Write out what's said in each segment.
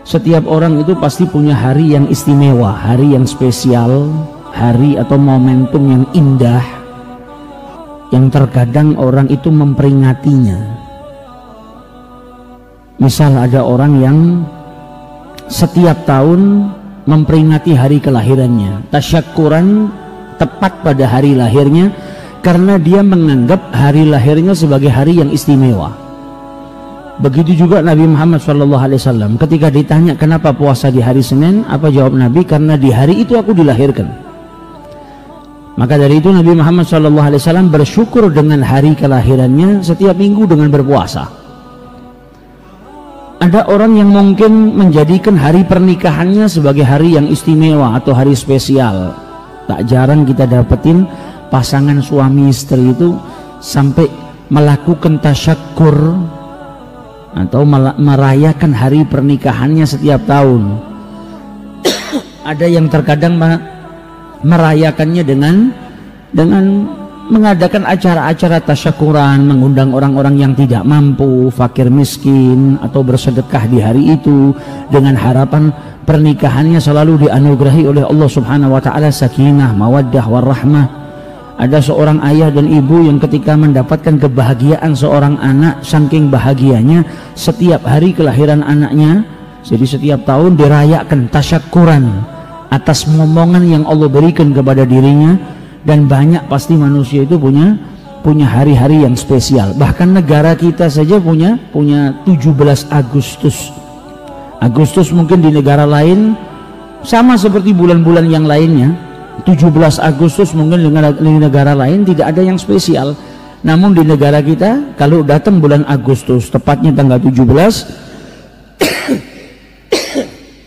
Setiap orang itu pasti punya hari yang istimewa, hari yang spesial, hari atau momentum yang indah, yang terkadang orang itu memperingatinya. Misal ada orang yang setiap tahun memperingati hari kelahirannya, tasyakuran tepat pada hari lahirnya, karena dia menganggap hari lahirnya sebagai hari yang istimewa. Begitu juga Nabi Muhammad SAW ketika ditanya kenapa puasa di hari Senin, apa jawab Nabi? Karena di hari itu aku dilahirkan. Maka dari itu Nabi Muhammad SAW bersyukur dengan hari kelahirannya setiap minggu dengan berpuasa. Ada orang yang mungkin menjadikan hari pernikahannya sebagai hari yang istimewa atau hari spesial. Tak jarang kita dapetin pasangan suami istri itu sampai melakukan tasyakur atau merayakan hari pernikahannya setiap tahun. Ada yang terkadang merayakannya dengan mengadakan acara-acara tasyakuran, mengundang orang-orang yang tidak mampu, fakir miskin, atau bersedekah di hari itu dengan harapan pernikahannya selalu dianugerahi oleh Allah Subhanahu wa taala sakinah, mawaddah, warahmah. Ada seorang ayah dan ibu yang ketika mendapatkan kebahagiaan seorang anak, saking bahagianya setiap hari kelahiran anaknya, jadi setiap tahun dirayakan tasyakuran atas momongan yang Allah berikan kepada dirinya. Dan banyak pasti manusia itu punya hari-hari yang spesial. Bahkan negara kita saja punya 17 Agustus. Agustus mungkin di negara lain sama seperti bulan-bulan yang lainnya. 17 Agustus mungkin di negara lain tidak ada yang spesial. Namun di negara kita kalau datang bulan Agustus, tepatnya tanggal 17,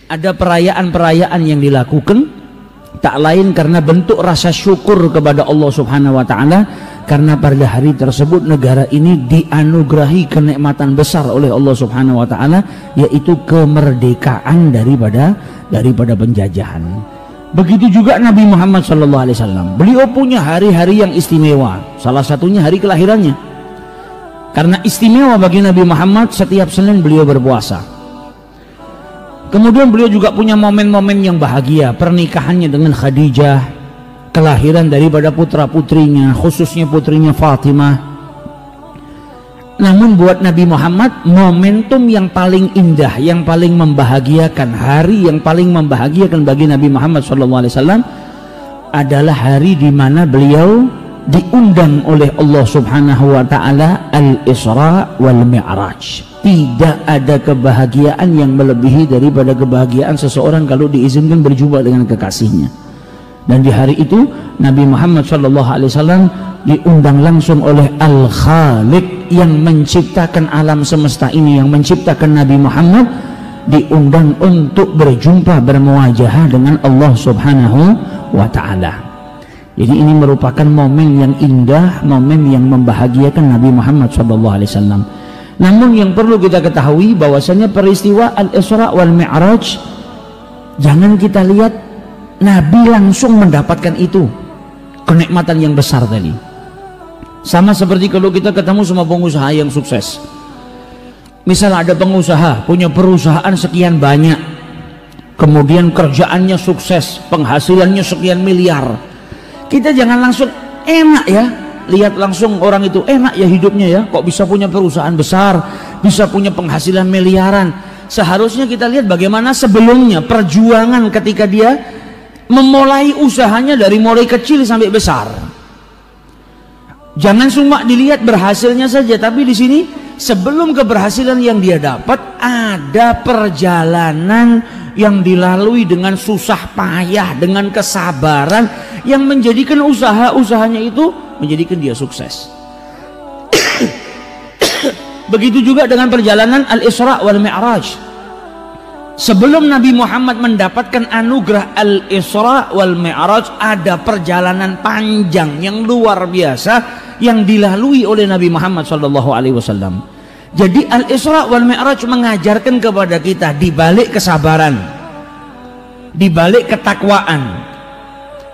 ada perayaan-perayaan yang dilakukan, tak lain karena bentuk rasa syukur kepada Allah Subhanahu wa taala, karena pada hari tersebut negara ini dianugerahi kenikmatan besar oleh Allah Subhanahu wa taala, yaitu kemerdekaan daripada penjajahan. Begitu juga Nabi Muhammad SAW, beliau punya hari-hari yang istimewa, salah satunya hari kelahirannya. Karena istimewa bagi Nabi Muhammad, setiap Senin beliau berpuasa. Kemudian beliau juga punya momen-momen yang bahagia, pernikahannya dengan Khadijah, kelahiran daripada putra-putrinya, khususnya putrinya Fatimah. Namun buat Nabi Muhammad, momentum yang paling indah, yang paling membahagiakan, hari yang paling membahagiakan bagi Nabi Muhammad SAW adalah hari di mana beliau diundang oleh Allah Subhanahu wa taala Al-Isra wal Mi'raj. Tidak ada kebahagiaan yang melebihi daripada kebahagiaan seseorang kalau diizinkan berjumpa dengan kekasihnya. Dan di hari itu Nabi Muhammad SAW diundang langsung oleh Al-Khaliq yang menciptakan alam semesta ini, yang menciptakan Nabi Muhammad, diundang untuk berjumpa, bermuajahah dengan Allah Subhanahu wa ta'ala. Jadi ini merupakan momen yang indah, momen yang membahagiakan Nabi Muhammad SAW. Namun yang perlu kita ketahui bahwasanya peristiwa Al-Isra wal Mi'raj, jangan kita lihat Nabi langsung mendapatkan itu, kenikmatan yang besar tadi. Sama seperti kalau kita ketemu sama pengusaha yang sukses. Misal ada pengusaha punya perusahaan sekian banyak, kemudian kerjaannya sukses, penghasilannya sekian miliar. Kita jangan langsung enak ya, lihat langsung orang itu enak ya hidupnya ya, kok bisa punya perusahaan besar, bisa punya penghasilan miliaran. Seharusnya kita lihat bagaimana sebelumnya perjuangan ketika dia memulai usahanya dari mulai kecil sampai besar. Jangan cuma dilihat berhasilnya saja, tapi di sini sebelum keberhasilan yang dia dapat ada perjalanan yang dilalui dengan susah payah, dengan kesabaran yang menjadikan usaha-usahanya itu menjadikan dia sukses. Begitu juga dengan perjalanan Al-Isra wal Mi'raj. Sebelum Nabi Muhammad mendapatkan anugerah Al-Isra wal Mi'raj, ada perjalanan panjang yang luar biasa yang dilalui oleh Nabi Muhammad SAW. Jadi Al-Isra wal Mi'raj mengajarkan kepada kita di balik kesabaran, di balik ketakwaan,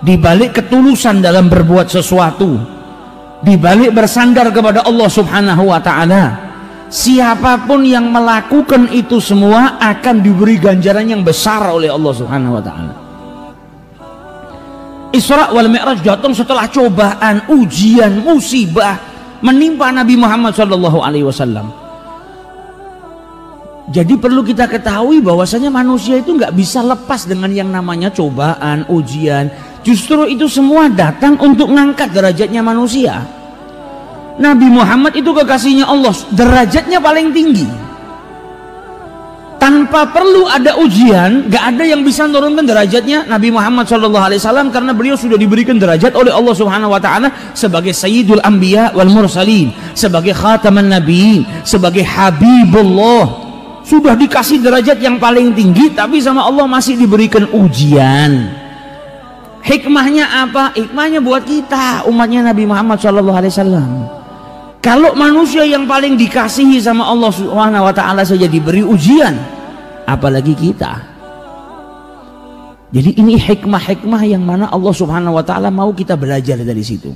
di balik ketulusan dalam berbuat sesuatu, di balik bersandar kepada Allah Subhanahu wa taala, siapapun yang melakukan itu semua akan diberi ganjaran yang besar oleh Allah Subhanahu wa taala. Isra wal Mi'raj datang setelah cobaan, ujian, musibah menimpa Nabi Muhammad sallallahu alaihi wasallam. Jadi perlu kita ketahui bahwasanya manusia itu nggak bisa lepas dengan yang namanya cobaan, ujian. Justru itu semua datang untuk ngangkat derajatnya manusia. Nabi Muhammad itu kekasihnya Allah, derajatnya paling tinggi. Tanpa perlu ada ujian, gak ada yang bisa menurunkan derajatnya Nabi Muhammad SAW, karena beliau sudah diberikan derajat oleh Allah Subhanahu Wa Taala sebagai Sayyidul Anbiya wal Mursalin, sebagai Khataman Nabiin, sebagai Habibullah. Sudah dikasih derajat yang paling tinggi, tapi sama Allah masih diberikan ujian. Hikmahnya apa? Hikmahnya buat kita, umatnya Nabi Muhammad SAW. Kalau manusia yang paling dikasihi sama Allah Subhanahu wa taala saja diberi ujian, apalagi kita. Jadi ini hikmah-hikmah yang mana Allah Subhanahu wa taala mau kita belajar dari situ.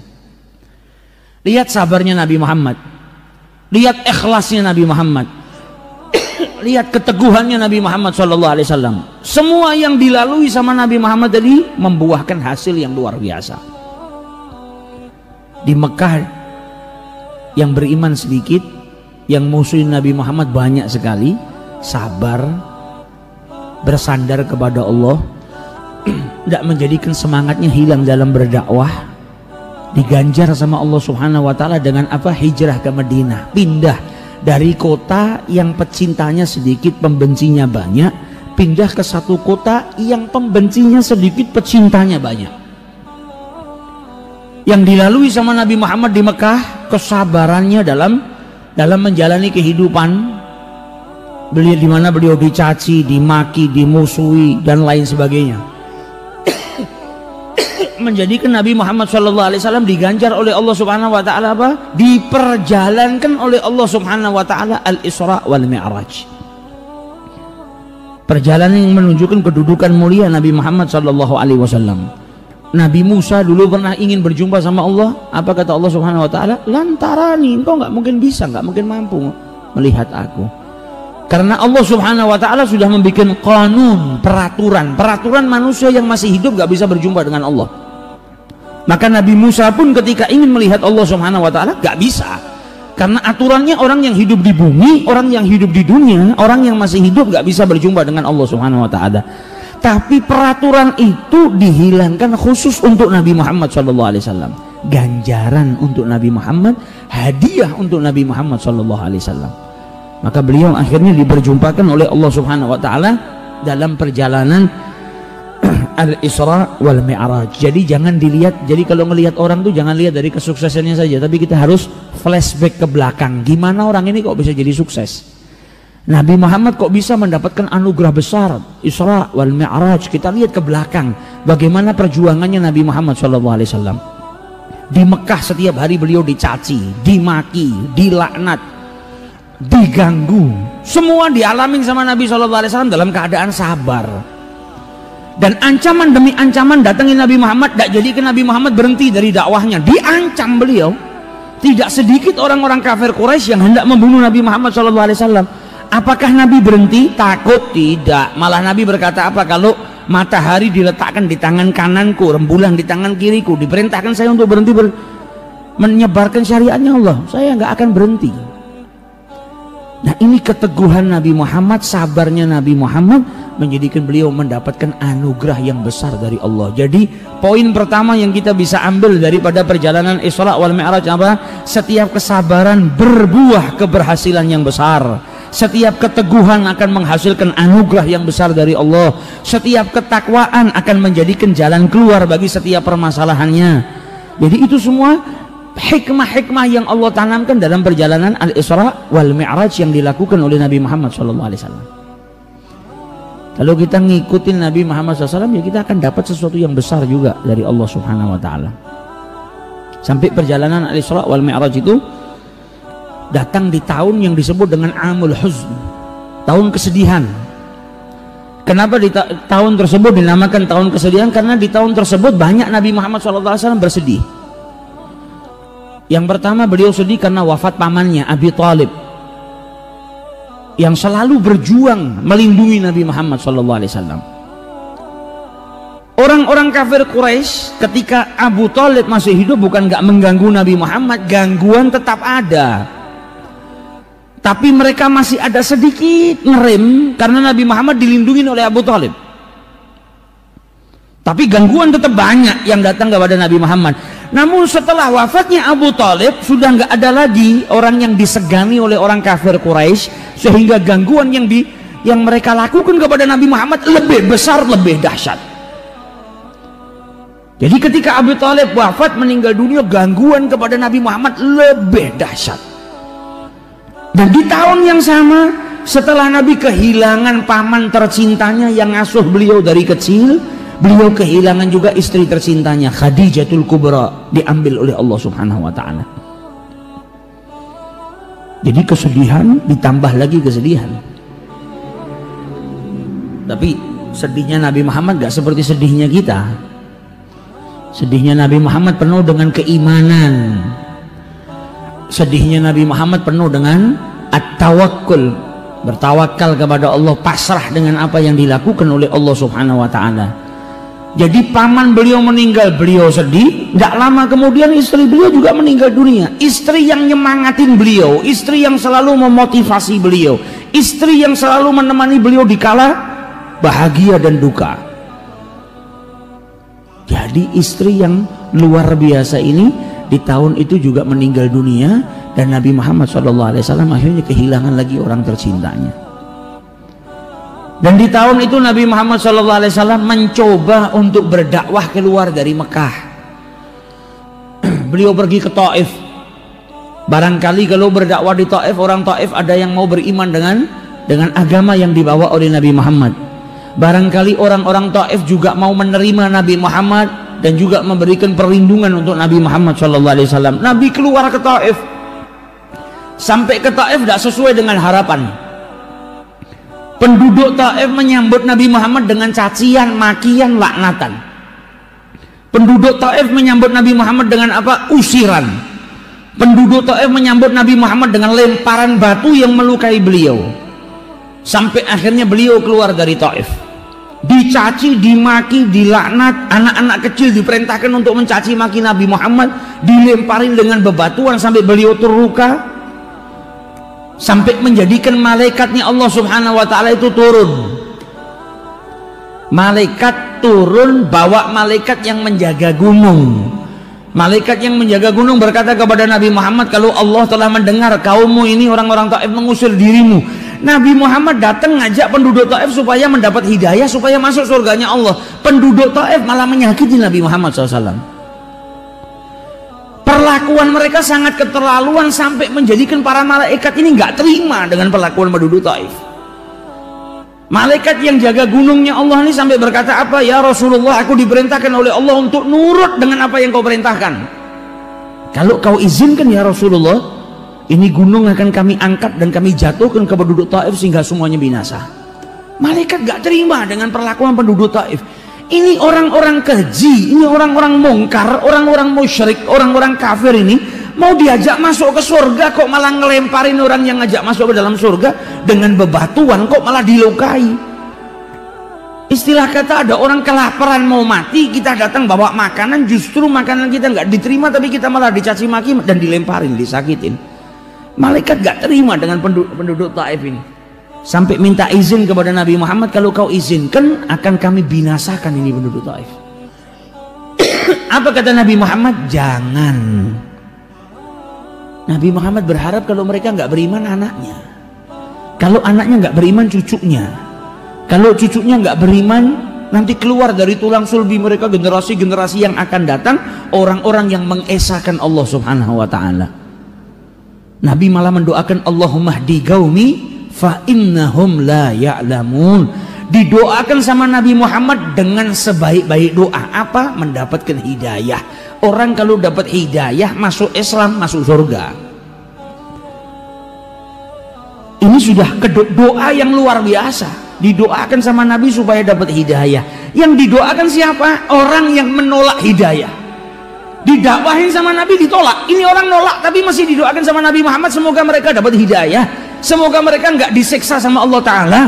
Lihat sabarnya Nabi Muhammad. Lihat ikhlasnya Nabi Muhammad. Lihat keteguhannya Nabi Muhammad SAW. Semua yang dilalui sama Nabi Muhammad tadi membuahkan hasil yang luar biasa. Di Mekah yang beriman sedikit, yang musuhin Nabi Muhammad banyak sekali, sabar, bersandar kepada Allah, tidak menjadikan semangatnya hilang dalam berdakwah, diganjar sama Allah Subhanahu wa taala dengan apa? Hijrah ke Madinah, pindah dari kota yang pecintanya sedikit, pembencinya banyak, pindah ke satu kota yang pembencinya sedikit, pecintanya banyak. Yang dilalui sama Nabi Muhammad di Mekah, kesabarannya dalam menjalani kehidupan. Beliau di mana beliau dicaci, dimaki, dimusuhi dan lain sebagainya. Menjadikan Nabi Muhammad SAW diganjar oleh Allah Subhanahu wa taala apa? Diperjalankan oleh Allah Subhanahu wa taala Al-Isra wal Mi'raj. Perjalanan yang menunjukkan kedudukan mulia Nabi Muhammad SAW. Nabi Musa dulu pernah ingin berjumpa sama Allah. Apa kata Allah Subhanahu wa taala? Lantarani, engkau nggak mungkin bisa, nggak mungkin mampu melihat aku. Karena Allah Subhanahu wa taala sudah membuat kanun, peraturan manusia yang masih hidup nggak bisa berjumpa dengan Allah. Maka Nabi Musa pun ketika ingin melihat Allah Subhanahu wa taala gak bisa, karena aturannya orang yang hidup di bumi, orang yang hidup di dunia, orang yang masih hidup gak bisa berjumpa dengan Allah Subhanahu wa taala. Tapi peraturan itu dihilangkan khusus untuk Nabi Muhammad SAW. Ganjaran untuk Nabi Muhammad, hadiah untuk Nabi Muhammad SAW. Maka beliau akhirnya diperjumpakan oleh Allah Subhanahu wa taala dalam perjalanan Al-Isra wal Mi'raj. Jadi jangan dilihat, jadi kalau ngelihat orang tuh jangan lihat dari kesuksesannya saja, tapi kita harus flashback ke belakang. Gimana orang ini kok bisa jadi sukses? Nabi Muhammad kok bisa mendapatkan anugerah besar Isra wal Mi'raj? Kita lihat ke belakang bagaimana perjuangannya Nabi Muhammad SAW. Di Mekah setiap hari beliau dicaci, dimaki, dilaknat, diganggu. Semua dialamin sama Nabi SAW dalam keadaan sabar. Dan ancaman demi ancaman datangin Nabi Muhammad, tidak jadikan Nabi Muhammad berhenti dari dakwahnya. Diancam beliau. Tidak sedikit orang-orang kafir Quraisy yang hendak membunuh Nabi Muhammad SAW. Apakah Nabi berhenti? Takut? Tidak. Malah Nabi berkata apa? Kalau matahari diletakkan di tangan kananku, rembulan di tangan kiriku, diperintahkan saya untuk berhenti menyebarkan syariatnya Allah, saya nggak akan berhenti. Nah, ini keteguhan Nabi Muhammad, sabarnya Nabi Muhammad menjadikan beliau mendapatkan anugerah yang besar dari Allah. Jadi poin pertama yang kita bisa ambil daripada perjalanan Isra wal Mi'raj apa? Setiap kesabaran berbuah keberhasilan yang besar. Setiap keteguhan akan menghasilkan anugerah yang besar dari Allah. Setiap ketakwaan akan menjadikan jalan keluar bagi setiap permasalahannya. Jadi itu semua hikmah-hikmah yang Allah tanamkan dalam perjalanan Al-Isra wal Mi'raj yang dilakukan oleh Nabi Muhammad SAW. Kalau kita ngikutin Nabi Muhammad SAW, ya kita akan dapat sesuatu yang besar juga dari Allah Subhanahu wa taala. Sampai perjalanan Al-Isra wal Mi'raj itu datang di tahun yang disebut dengan Amul Huzn, tahun kesedihan. Kenapa di tahun tersebut dinamakan tahun kesedihan? Karena di tahun tersebut banyak Nabi Muhammad SAW bersedih. Yang pertama beliau sedih karena wafat pamannya Abi Thalib. yang selalu berjuang melindungi Nabi Muhammad SAW. Orang-orang kafir Quraisy ketika Abu Thalib masih hidup bukan nggak mengganggu Nabi Muhammad, gangguan tetap ada. Tapi mereka masih ada sedikit ngerem karena Nabi Muhammad dilindungi oleh Abu Thalib. Tapi gangguan tetap banyak yang datang kepada Nabi Muhammad. Namun setelah wafatnya Abu Thalib sudah nggak ada lagi orang yang disegani oleh orang kafir Quraisy, sehingga gangguan yang mereka lakukan kepada Nabi Muhammad lebih besar, lebih dahsyat. Jadi ketika Abu Thalib wafat meninggal dunia, gangguan kepada Nabi Muhammad lebih dahsyat. Dan di tahun yang sama setelah Nabi kehilangan paman tercintanya yang ngasuh beliau dari kecil, beliau kehilangan juga istri tercintanya Khadijatul Kubra, diambil oleh Allah Subhanahu wa taala. Jadi kesedihan ditambah lagi kesedihan. Tapi sedihnya Nabi Muhammad gak seperti sedihnya kita. Sedihnya Nabi Muhammad penuh dengan keimanan. Sedihnya Nabi Muhammad penuh dengan at-tawakkul, bertawakal kepada Allah, pasrah dengan apa yang dilakukan oleh Allah Subhanahu wa taala. Jadi paman beliau meninggal, beliau sedih. Tidak lama kemudian istri beliau juga meninggal dunia. Istri yang nyemangatin beliau, istri yang selalu memotivasi beliau, istri yang selalu menemani beliau di kala bahagia dan duka. Jadi istri yang luar biasa ini di tahun itu juga meninggal dunia, dan Nabi Muhammad SAW akhirnya kehilangan lagi orang tercintanya. Dan di tahun itu Nabi Muhammad SAW mencoba untuk berdakwah keluar dari Mekah. Beliau pergi ke Taif. Barangkali kalau berdakwah di Taif, orang Taif ada yang mau beriman dengan agama yang dibawa oleh Nabi Muhammad. Barangkali orang-orang Taif juga mau menerima Nabi Muhammad dan juga memberikan perlindungan untuk Nabi Muhammad SAW. Nabi keluar ke Taif. Sampai ke Taif tidak sesuai dengan harapan. Penduduk Taif menyambut Nabi Muhammad dengan cacian, makian, laknatan. Penduduk Taif menyambut Nabi Muhammad dengan apa? Usiran. Penduduk Taif menyambut Nabi Muhammad dengan lemparan batu yang melukai beliau. Sampai akhirnya beliau keluar dari Taif, dicaci, dimaki, dilaknat. Anak-anak kecil diperintahkan untuk mencaci maki Nabi Muhammad, dilemparin dengan bebatuan sampai beliau terluka, sampai menjadikan malaikatnya Allah Subhanahu wa taala itu turun. Malaikat turun bawa malaikat yang menjaga gunung. Malaikat yang menjaga gunung berkata kepada Nabi Muhammad, kalau Allah telah mendengar kaummu ini orang-orang Taif mengusir dirimu. Nabi Muhammad datang ngajak penduduk Taif supaya mendapat hidayah, supaya masuk surganya Allah. Penduduk Taif malah menyakiti Nabi Muhammad SAW. Perlakuan mereka sangat keterlaluan sampai menjadikan para malaikat ini nggak terima dengan perlakuan penduduk Taif. Malaikat yang jaga gunungnya Allah ini sampai berkata apa? Ya Rasulullah, aku diperintahkan oleh Allah untuk nurut dengan apa yang kau perintahkan. Kalau kau izinkan ya Rasulullah, ini gunung akan kami angkat dan kami jatuhkan ke penduduk Taif sehingga semuanya binasa. Malaikat gak terima dengan perlakuan penduduk Taif. Ini orang-orang keji, ini orang-orang mungkar, orang-orang musyrik, orang-orang kafir ini mau diajak masuk ke surga kok malah ngelemparin orang yang ngajak masuk ke dalam surga dengan bebatuan, kok malah dilukai. Istilah kata ada orang kelaparan mau mati, kita datang bawa makanan, justru makanan kita nggak diterima tapi kita malah dicaci maki dan dilemparin, disakitin. Malaikat gak terima dengan penduduk Taif ini, sampai minta izin kepada Nabi Muhammad, kalau kau izinkan akan kami binasakan ini penduduk Taif. Apa kata Nabi Muhammad? Jangan. Nabi Muhammad berharap kalau mereka gak beriman anaknya, kalau anaknya gak beriman cucunya, kalau cucunya gak beriman nanti keluar dari tulang sulbi mereka generasi-generasi yang akan datang orang-orang yang mengesahkan Allah Subhanahu wa taala. Nabi malah mendoakan Allahumma hdi qaumi fa innahum la ya'lamun. Didoakan sama Nabi Muhammad dengan sebaik-baik doa. Apa? Mendapatkan hidayah. Orang kalau dapat hidayah masuk Islam, masuk surga. Ini sudah doa yang luar biasa. Didoakan sama Nabi supaya dapat hidayah. Yang didoakan siapa? Orang yang menolak hidayah. Didakwahin sama Nabi ditolak. Ini orang nolak tapi masih didoakan sama Nabi Muhammad semoga mereka dapat hidayah. Semoga mereka nggak disiksa sama Allah Ta'ala.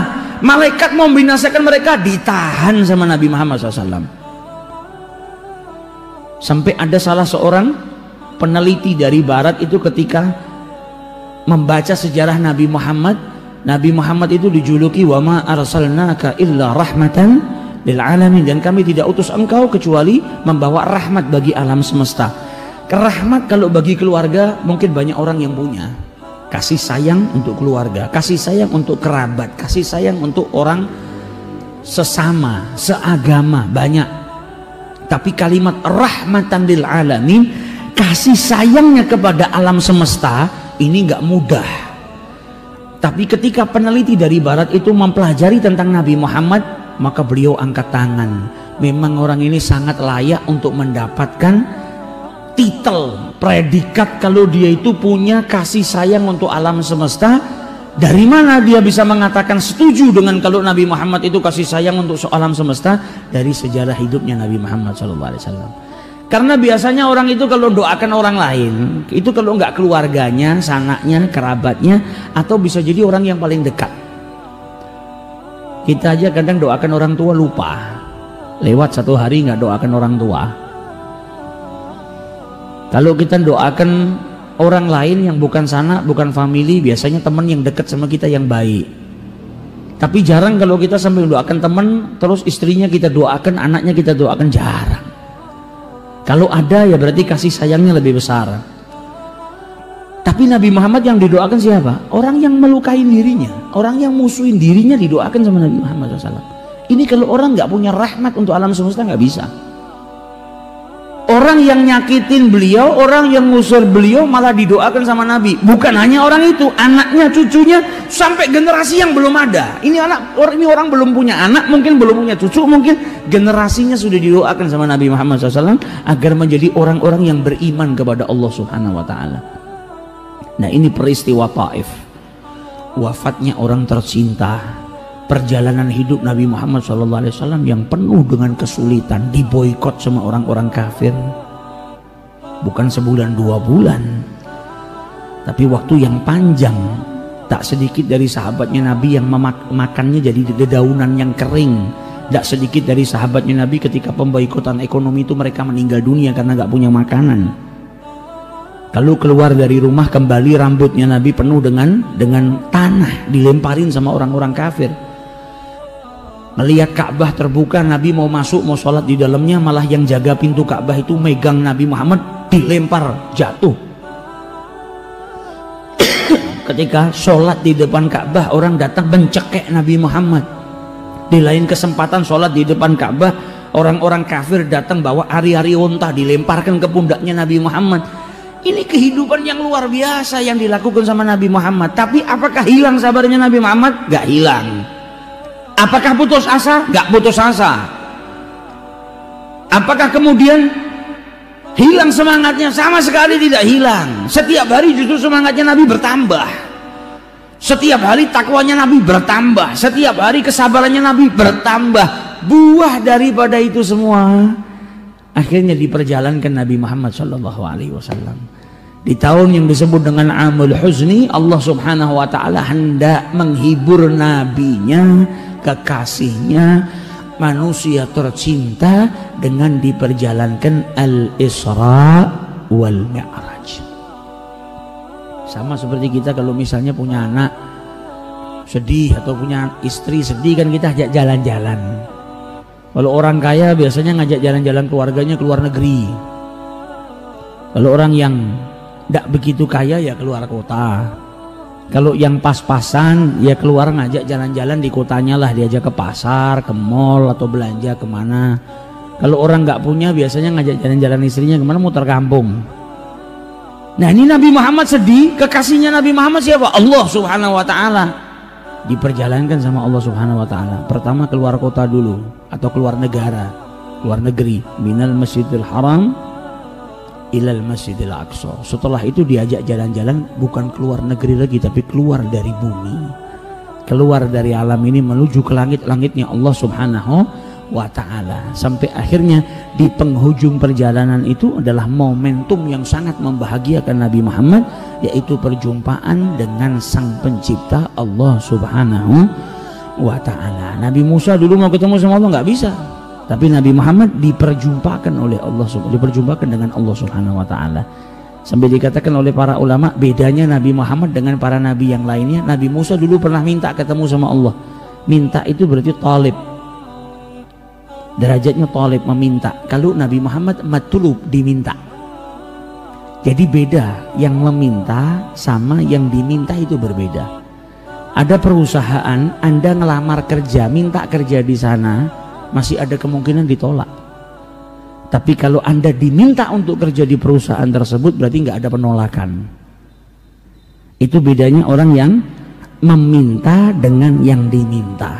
Malaikat mau membinasakan mereka, ditahan sama Nabi Muhammad SAW. Sampai ada salah seorang peneliti dari barat itu ketika membaca sejarah Nabi Muhammad itu dijuluki wa ma arsalnaka illa rahmatan lil alamin, dan kami tidak utus engkau kecuali membawa rahmat bagi alam semesta. Rahmat kalau bagi keluarga mungkin banyak orang yang punya. Kasih sayang untuk keluarga, kasih sayang untuk kerabat, kasih sayang untuk orang sesama, seagama, banyak. Tapi kalimat rahmatan lil alamin, kasih sayangnya kepada alam semesta, ini nggak mudah. Tapi ketika peneliti dari barat itu mempelajari tentang Nabi Muhammad, maka beliau angkat tangan. Memang orang ini sangat layak untuk mendapatkan titel, predikat kalau dia itu punya kasih sayang untuk alam semesta. Dari mana dia bisa mengatakan setuju dengan kalau Nabi Muhammad itu kasih sayang untuk alam semesta? Dari sejarah hidupnya Nabi Muhammad SAW. Karena biasanya orang itu kalau doakan orang lain, itu kalau nggak keluarganya, sanaknya, kerabatnya, atau bisa jadi orang yang paling dekat. Kita aja kadang doakan orang tua lupa, lewat 1 hari nggak doakan orang tua. Kalau kita doakan orang lain yang bukan sanak, bukan family, biasanya teman yang dekat sama kita yang baik. Tapi jarang kalau kita sambil doakan teman, terus istrinya kita doakan, anaknya kita doakan, jarang. Kalau ada ya berarti kasih sayangnya lebih besar. Tapi Nabi Muhammad yang didoakan siapa? Orang yang melukai dirinya, orang yang musuhin dirinya didoakan sama Nabi Muhammad SAW. Ini kalau orang nggak punya rahmat untuk alam semesta nggak bisa. Orang yang nyakitin beliau, orang yang ngusir beliau malah didoakan sama Nabi. Bukan hanya orang itu, anaknya, cucunya, sampai generasi yang belum ada. Ini orang belum punya anak, mungkin belum punya cucu, mungkin generasinya sudah didoakan sama Nabi Muhammad SAW agar menjadi orang-orang yang beriman kepada Allah Subhanahu Wa Taala. Nah, ini peristiwa Taif, wafatnya orang tercinta. Perjalanan hidup Nabi Muhammad SAW yang penuh dengan kesulitan, diboikot sama orang-orang kafir. Bukan sebulan 2 bulan, tapi waktu yang panjang. Tak sedikit dari sahabatnya Nabi yang makannya jadi dedaunan yang kering. Tak sedikit dari sahabatnya Nabi ketika pemboikotan ekonomi itu mereka meninggal dunia karena gak punya makanan. Kalau keluar dari rumah kembali rambutnya Nabi penuh dengan tanah, dilemparin sama orang-orang kafir. Melihat Ka'bah terbuka, Nabi mau masuk, mau sholat di dalamnya, malah yang jaga pintu Ka'bah itu megang Nabi Muhammad, dilempar, jatuh. Ketika sholat di depan Ka'bah, orang datang mencekek Nabi Muhammad. Di lain kesempatan sholat di depan Ka'bah, orang-orang kafir datang bawa ari-ari unta, dilemparkan ke pundaknya Nabi Muhammad. Ini kehidupan yang luar biasa yang dilakukan sama Nabi Muhammad. Tapi apakah hilang sabarnya Nabi Muhammad? Gak hilang. Apakah putus asa? Gak putus asa. Apakah kemudian hilang semangatnya? Sama sekali tidak hilang. Setiap hari justru semangatnya Nabi bertambah. Setiap hari takwanya Nabi bertambah. Setiap hari kesabarannya Nabi bertambah. Buah daripada itu semua akhirnya diperjalankan Nabi Muhammad SAW. Di tahun yang disebut dengan Amul Huzni, Allah Subhanahu Wa Taala hendak menghibur nabinya, kekasihnya, manusia tercinta dengan diperjalankan Al-Isra wal Mi'raj. Sama seperti kita kalau misalnya punya anak sedih atau punya istri sedih, kan kita ajak jalan-jalan. Kalau orang kaya biasanya ngajak jalan-jalan keluarganya ke luar negeri. Kalau orang yang tidak begitu kaya ya keluar kota. Kalau yang pas-pasan ya keluar ngajak jalan-jalan di kotanya lah, diajak ke pasar, ke mall atau belanja kemana. Kalau orang nggak punya biasanya ngajak jalan-jalan istrinya kemana, muter kampung. Nah, ini Nabi Muhammad sedih, kekasihnya Nabi Muhammad siapa? Allah Subhanahu Wa Taala. Diperjalankan sama Allah Subhanahu Wa Taala. Pertama keluar kota dulu atau keluar negara, luar negeri, minal Masjidil Haram ilal Masjidil Aqsa. Setelah itu diajak jalan-jalan, bukan keluar negeri lagi tapi keluar dari bumi, keluar dari alam ini menuju ke langit-langitnya Allah Subhanahu wa ta'ala. Sampai akhirnya di penghujung perjalanan itu adalah momentum yang sangat membahagiakan Nabi Muhammad, yaitu perjumpaan dengan sang pencipta Allah subhanahu wa ta'ala. Nabi Musa dulu mau ketemu sama Allah nggak bisa, tapi Nabi Muhammad diperjumpakan oleh Allah, diperjumpakan dengan Allah subhanahu wa ta'ala. Sampai dikatakan oleh para ulama, bedanya Nabi Muhammad dengan para nabi yang lainnya, Nabi Musa dulu pernah minta ketemu sama Allah. Minta itu berarti talib, derajatnya talib, meminta. Kalau Nabi Muhammad matlub, diminta. Jadi beda, yang meminta sama yang diminta itu berbeda. Ada perusahaan Anda ngelamar kerja, minta kerja di sana, masih ada kemungkinan ditolak. Tapi kalau Anda diminta untuk kerja di perusahaan tersebut, berarti nggak ada penolakan. Itu bedanya orang yang meminta dengan yang diminta.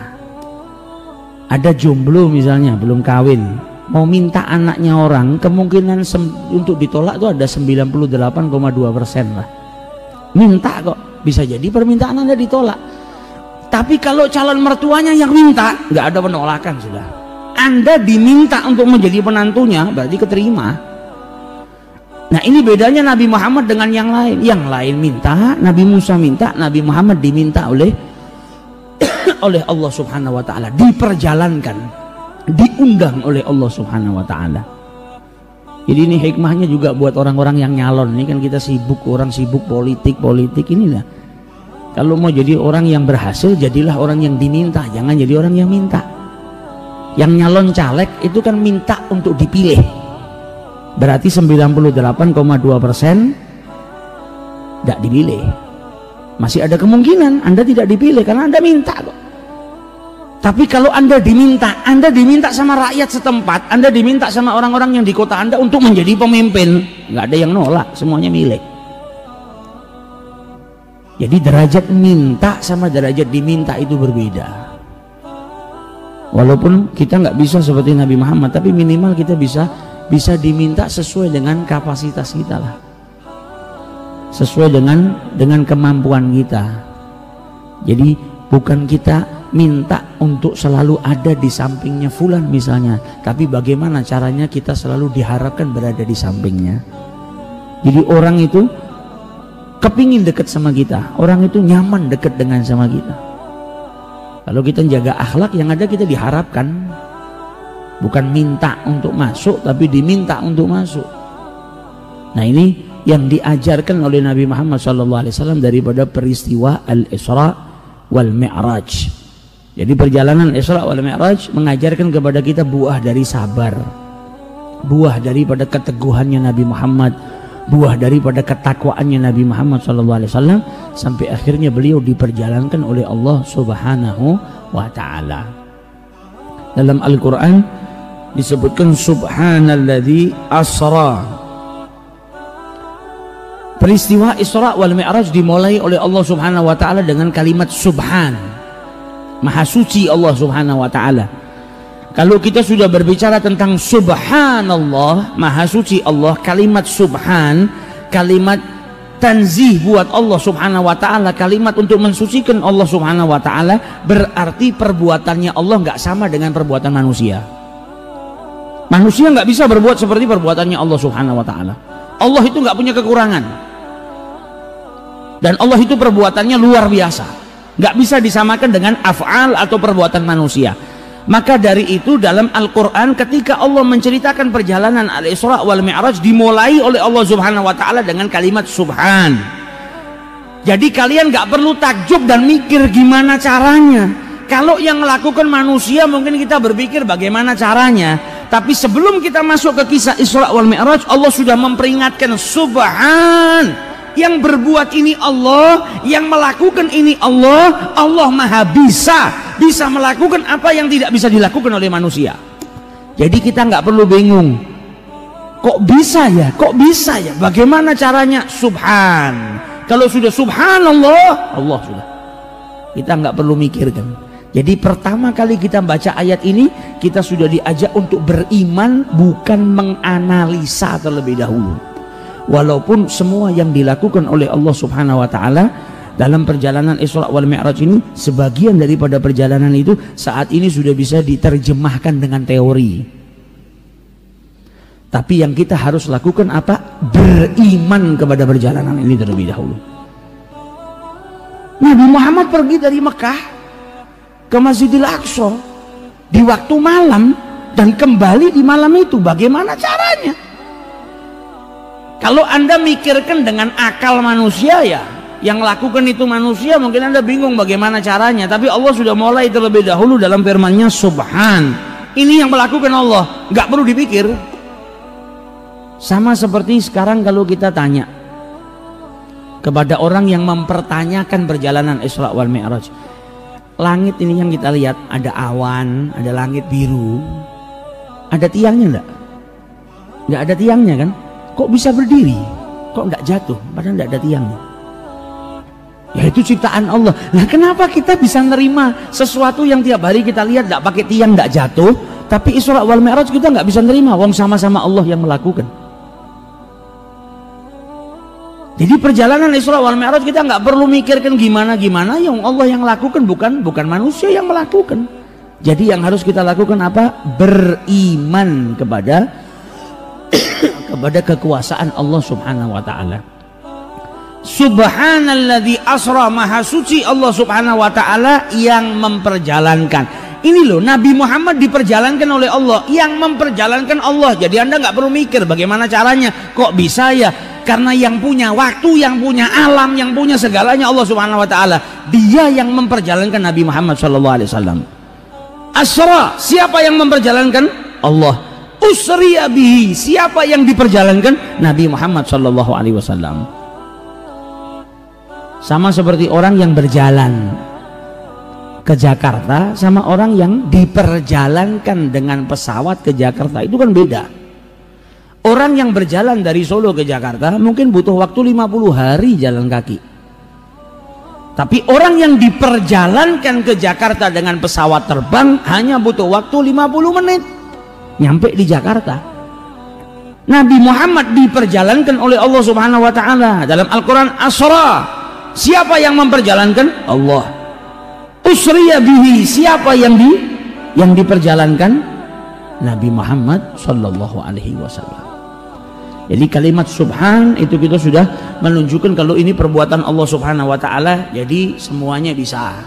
Ada jomblo misalnya, belum kawin, mau minta anaknya orang, kemungkinan untuk ditolak itu ada 98,2% lah. Minta kok, bisa jadi permintaan Anda ditolak. Tapi kalau calon mertuanya yang minta, nggak ada penolakan sudah. Anda diminta untuk menjadi penantunya, berarti keterima. Nah, ini bedanya Nabi Muhammad dengan yang lain. Yang lain minta, Nabi Musa minta, Nabi Muhammad diminta oleh Allah subhanahu wa ta'ala, diperjalankan, diundang oleh Allah subhanahu wa ta'ala. Jadi ini hikmahnya juga buat orang-orang yang nyalon. Ini kan kita sibuk, orang sibuk politik inilah. Kalau mau jadi orang yang berhasil, jadilah orang yang diminta, jangan jadi orang yang minta. Yang nyalon caleg itu kan minta untuk dipilih, berarti 98,2% tidak dipilih. Masih ada kemungkinan Anda tidak dipilih karena Anda minta kok. Tapi kalau Anda diminta sama rakyat setempat, Anda diminta sama orang-orang yang di kota Anda untuk menjadi pemimpin, nggak ada yang nolak, semuanya milik. Jadi derajat minta sama derajat diminta itu berbeda. Walaupun kita nggak bisa seperti Nabi Muhammad, tapi minimal kita bisa diminta sesuai dengan kapasitas kita lah, sesuai dengan kemampuan kita. Jadi bukan kita minta untuk selalu ada di sampingnya fulan misalnya, tapi bagaimana caranya kita selalu diharapkan berada di sampingnya. Jadi orang itu kepingin dekat sama kita, orang itu nyaman dekat dengan sama kita. Kalau kita jaga akhlak, yang ada kita diharapkan, bukan minta untuk masuk, tapi diminta untuk masuk. Nah, ini yang diajarkan oleh Nabi Muhammad SAW daripada peristiwa Al-Isra wal Mi'raj. Jadi perjalanan Isra wal Mi'raj mengajarkan kepada kita buah dari sabar, buah daripada keteguhannya Nabi Muhammad, buah daripada ketakwaannya Nabi Muhammad SAW, sampai akhirnya beliau diperjalankan oleh Allah Subhanahu wa ta'ala. Dalam Al-Quran disebutkan subhanalladzi asra. Peristiwa Isra wal Mi'raj dimulai oleh Allah Subhanahu wa ta'ala dengan kalimat subhan, maha suci Allah Subhanahu wa ta'ala. Kalau kita sudah berbicara tentang subhanallah, maha suci Allah, kalimat subhan, kalimat tanzih buat Allah Subhanahu wa ta'ala, kalimat untuk mensucikan Allah Subhanahu wa ta'ala, berarti perbuatannya Allah nggak sama dengan perbuatan manusia. Manusia nggak bisa berbuat seperti perbuatannya Allah Subhanahu wa ta'ala. Allah itu nggak punya kekurangan, dan Allah itu perbuatannya luar biasa, nggak bisa disamakan dengan af'al atau perbuatan manusia. Maka dari itu dalam Al-Quran ketika Allah menceritakan perjalanan Al-Isra wal Mi'raj dimulai oleh Allah Subhanahu wa ta'ala dengan kalimat subhan. Jadi kalian gak perlu takjub dan mikir gimana caranya. Kalau yang melakukan manusia mungkin kita berpikir bagaimana caranya. Tapi sebelum kita masuk ke kisah Isra wal Mi'raj, Allah sudah memperingatkan subhan. Yang berbuat ini Allah, yang melakukan ini Allah. Allah maha bisa melakukan apa yang tidak bisa dilakukan oleh manusia. Jadi kita nggak perlu bingung, kok bisa ya, bagaimana caranya. Subhan, kalau sudah subhanallah, Allah sudah, kita nggak perlu mikirkan. Jadi pertama kali kita baca ayat ini, kita sudah diajak untuk beriman, bukan menganalisa terlebih dahulu. Walaupun semua yang dilakukan oleh Allah Subhanahu wa ta'ala dalam perjalanan Isra wal Mi'raj ini, sebagian daripada perjalanan itu saat ini sudah bisa diterjemahkan dengan teori. Tapi yang kita harus lakukan apa? Beriman kepada perjalanan ini terlebih dahulu. Nabi Muhammad pergi dari Mekah ke Masjidil Aqsa di waktu malam dan kembali di malam itu. Bagaimana caranya? Kalau Anda mikirkan dengan akal manusia, ya yang lakukan itu manusia, mungkin Anda bingung bagaimana caranya. Tapi Allah sudah mulai terlebih dahulu dalam firman-Nya, Subhan. Ini yang melakukan Allah, nggak perlu dipikir. Sama seperti sekarang kalau kita tanya kepada orang yang mempertanyakan perjalanan Isra wal Mi'raj, langit ini yang kita lihat, ada awan, ada langit biru, ada tiangnya enggak? Enggak ada tiangnya kan? Kok bisa berdiri? Kok enggak jatuh? Padahal enggak ada tiangnya. Ya itu ciptaan Allah. Nah kenapa kita bisa nerima sesuatu yang tiap hari kita lihat enggak pakai tiang, enggak jatuh, tapi Isra wal Mi'raj kita enggak bisa nerima? Wong sama-sama Allah yang melakukan. Jadi perjalanan Isra wal Mi'raj kita nggak perlu mikirkan gimana-gimana, yang Allah yang lakukan, bukan manusia yang melakukan. Jadi yang harus kita lakukan apa? Beriman kepada kekuasaan Allah Subhanahu wa taala. Subhanalladzi asra, maha suci Allah Subhanahu wa taala yang memperjalankan. Ini loh, Nabi Muhammad diperjalankan oleh Allah, yang memperjalankan Allah. Jadi Anda nggak perlu mikir bagaimana caranya, kok bisa ya? Karena yang punya waktu, yang punya alam, yang punya segalanya Allah Subhanahu wa taala. Dia yang memperjalankan Nabi Muhammad sallallahu alaihi wasallam. Asra, siapa yang memperjalankan? Allah. Usriya bihi, siapa yang diperjalankan? Nabi Muhammad sallallahu alaihi wasallam. Sama seperti orang yang berjalan ke Jakarta sama orang yang diperjalankan dengan pesawat ke Jakarta, itu kan beda. Orang yang berjalan dari Solo ke Jakarta mungkin butuh waktu 50 hari jalan kaki. Tapi orang yang diperjalankan ke Jakarta dengan pesawat terbang hanya butuh waktu 50 menit nyampe di Jakarta. Nabi Muhammad diperjalankan oleh Allah Subhanahu wa taala dalam Al-Qur'an, Asra. Siapa yang memperjalankan? Allah. Usriya bihi, siapa yang diperjalankan? Nabi Muhammad sallallahu alaihi wasallam. Jadi kalimat subhan itu kita sudah menunjukkan kalau ini perbuatan Allah Subhanahu wa taala, jadi semuanya bisa.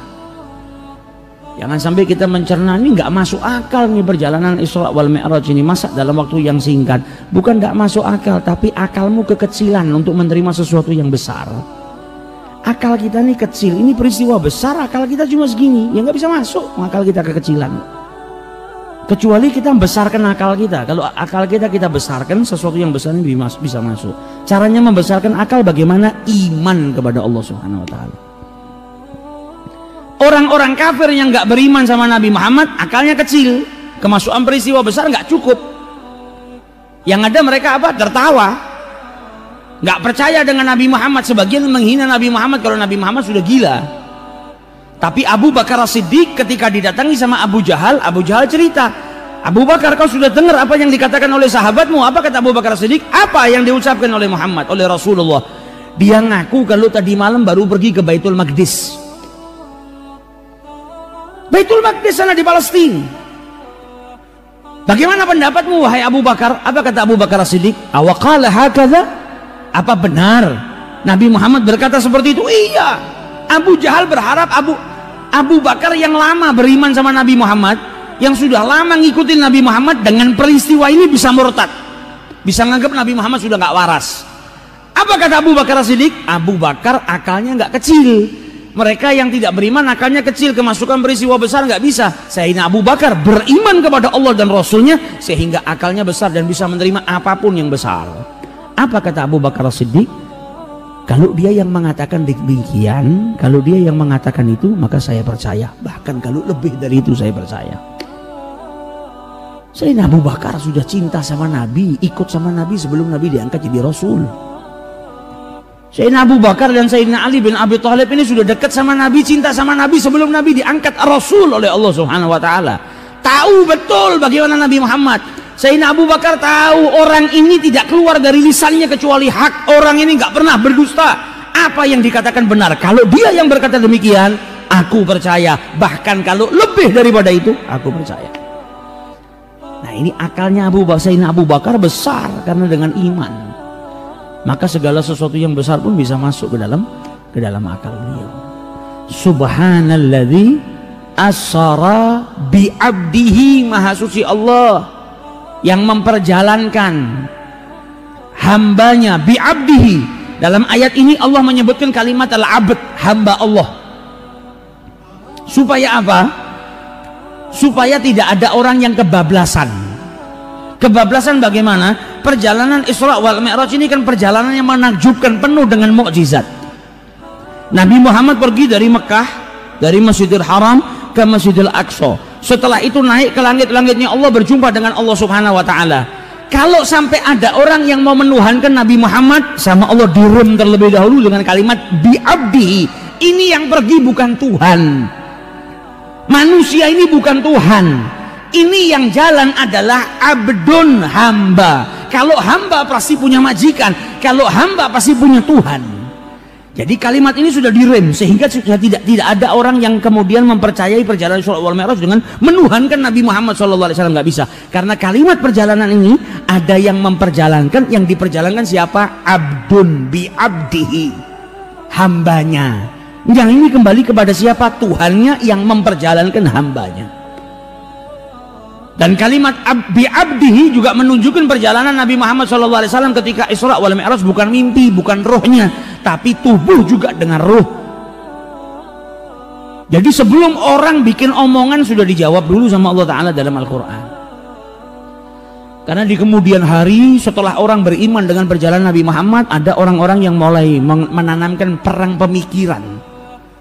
Jangan sampai kita mencerna, ini nggak masuk akal nih perjalanan Isra wal Mi'raj ini, masa dalam waktu yang singkat. Bukan nggak masuk akal, tapi akalmu kekecilan untuk menerima sesuatu yang besar. Akal kita ini kecil, ini peristiwa besar, akal kita cuma segini, ya nggak bisa masuk, akal kita kekecilan. Kecuali kita membesarkan akal kita. Kalau akal kita besarkan, sesuatu yang besar ini bisa masuk. Caranya membesarkan akal bagaimana? Iman kepada Allah Subhanahu wa taala. Orang-orang kafir yang nggak beriman sama Nabi Muhammad, akalnya kecil, kemasukan peristiwa besar nggak cukup. Yang ada mereka apa? Tertawa. Nggak percaya dengan Nabi Muhammad, sebagian menghina Nabi Muhammad kalau Nabi Muhammad sudah gila. Tapi Abu Bakar As-Siddiq ketika didatangi sama Abu Jahal cerita, Abu Bakar, kau sudah dengar apa yang dikatakan oleh sahabatmu? Apa kata Abu Bakar As-Siddiq? Apa yang diucapkan oleh Muhammad, oleh Rasulullah? Dia ngaku kalau tadi malam baru pergi ke Baitul Maqdis. Baitul Maqdis sana di Palestina. Bagaimana pendapatmu wahai Abu Bakar? Apa kata Abu Bakar As-Siddiq? Awaqala hakadha? Apa benar Nabi Muhammad berkata seperti itu? Iya. Abu Jahal berharap Abu Bakar yang lama beriman sama Nabi Muhammad, yang sudah lama ngikutin Nabi Muhammad, dengan peristiwa ini bisa murtad, bisa nganggap Nabi Muhammad sudah nggak waras. Apa kata Abu Bakar As-Siddiq? Abu Bakar akalnya nggak kecil. Mereka yang tidak beriman akalnya kecil, kemasukan peristiwa besar nggak bisa. Sayyidina Abu Bakar beriman kepada Allah dan Rasulnya sehingga akalnya besar dan bisa menerima apapun yang besar. Apa kata Abu Bakar As-Siddiq? Kalau dia yang mengatakan demikian, kalau dia yang mengatakan itu, maka saya percaya. Bahkan kalau lebih dari itu saya percaya. Sayyidina Abu Bakar sudah cinta sama Nabi, ikut sama Nabi sebelum Nabi diangkat jadi Rasul. Sayyidina Abu Bakar dan Sayyidina Ali bin Abi Thalib ini sudah dekat sama Nabi, cinta sama Nabi sebelum Nabi diangkat Rasul oleh Allah Subhanahu wa taala. Tahu betul bagaimana Nabi Muhammad. Sayyidina Abu Bakar tahu orang ini tidak keluar dari lisannya kecuali hak. Orang ini nggak pernah berdusta. apa yang dikatakan benar. Kalau dia yang berkata demikian, aku percaya. Bahkan kalau lebih daripada itu, aku percaya. Nah, ini akalnya Sayyidina Abu Bakar besar karena dengan iman. Maka segala sesuatu yang besar pun bisa masuk ke dalam akal beliau. Subhanalladzi asra bi abdihi, maha suci Allah yang memperjalankan hambanya bi abdihi. Dalam ayat ini Allah menyebutkan kalimat al-abd, hamba Allah. Supaya apa? Supaya tidak ada orang yang kebablasan. Kebablasan bagaimana? Perjalanan Isra wal Mi'raj ini kan perjalanan yang menakjubkan, penuh dengan mukjizat. Nabi Muhammad pergi dari Mekah, dari Masjidil Haram ke Masjidil Aqsa. Setelah itu naik ke langit-langitnya Allah, berjumpa dengan Allah Subhanahu wa taala. Kalau sampai ada orang yang mau menuhankan Nabi Muhammad, sama Allah direm terlebih dahulu dengan kalimat bi abdihi. Ini yang pergi bukan Tuhan. Manusia ini bukan Tuhan. Ini yang jalan adalah abdun, hamba. Kalau hamba pasti punya majikan, kalau hamba pasti punya Tuhan. Jadi kalimat ini sudah direm sehingga sudah tidak ada orang yang kemudian mempercayai perjalanan Isra wal Mi'raj dengan menuhankan Nabi Muhammad SAW. Nggak bisa, karena kalimat perjalanan ini ada yang memperjalankan, yang diperjalankan siapa? Abdun bi abdihi, hambanya. Yang ini kembali kepada siapa? Tuhannya yang memperjalankan hambanya. Dan kalimat bi abdihi juga menunjukkan perjalanan Nabi Muhammad SAW ketika Isra wal Mi'raj bukan mimpi, bukan rohnya, tapi tubuh juga dengan roh. Jadi sebelum orang bikin omongan sudah dijawab dulu sama Allah Ta'ala dalam Al-Quran. Karena di kemudian hari setelah orang beriman dengan perjalanan Nabi Muhammad, ada orang-orang yang mulai menanamkan perang pemikiran,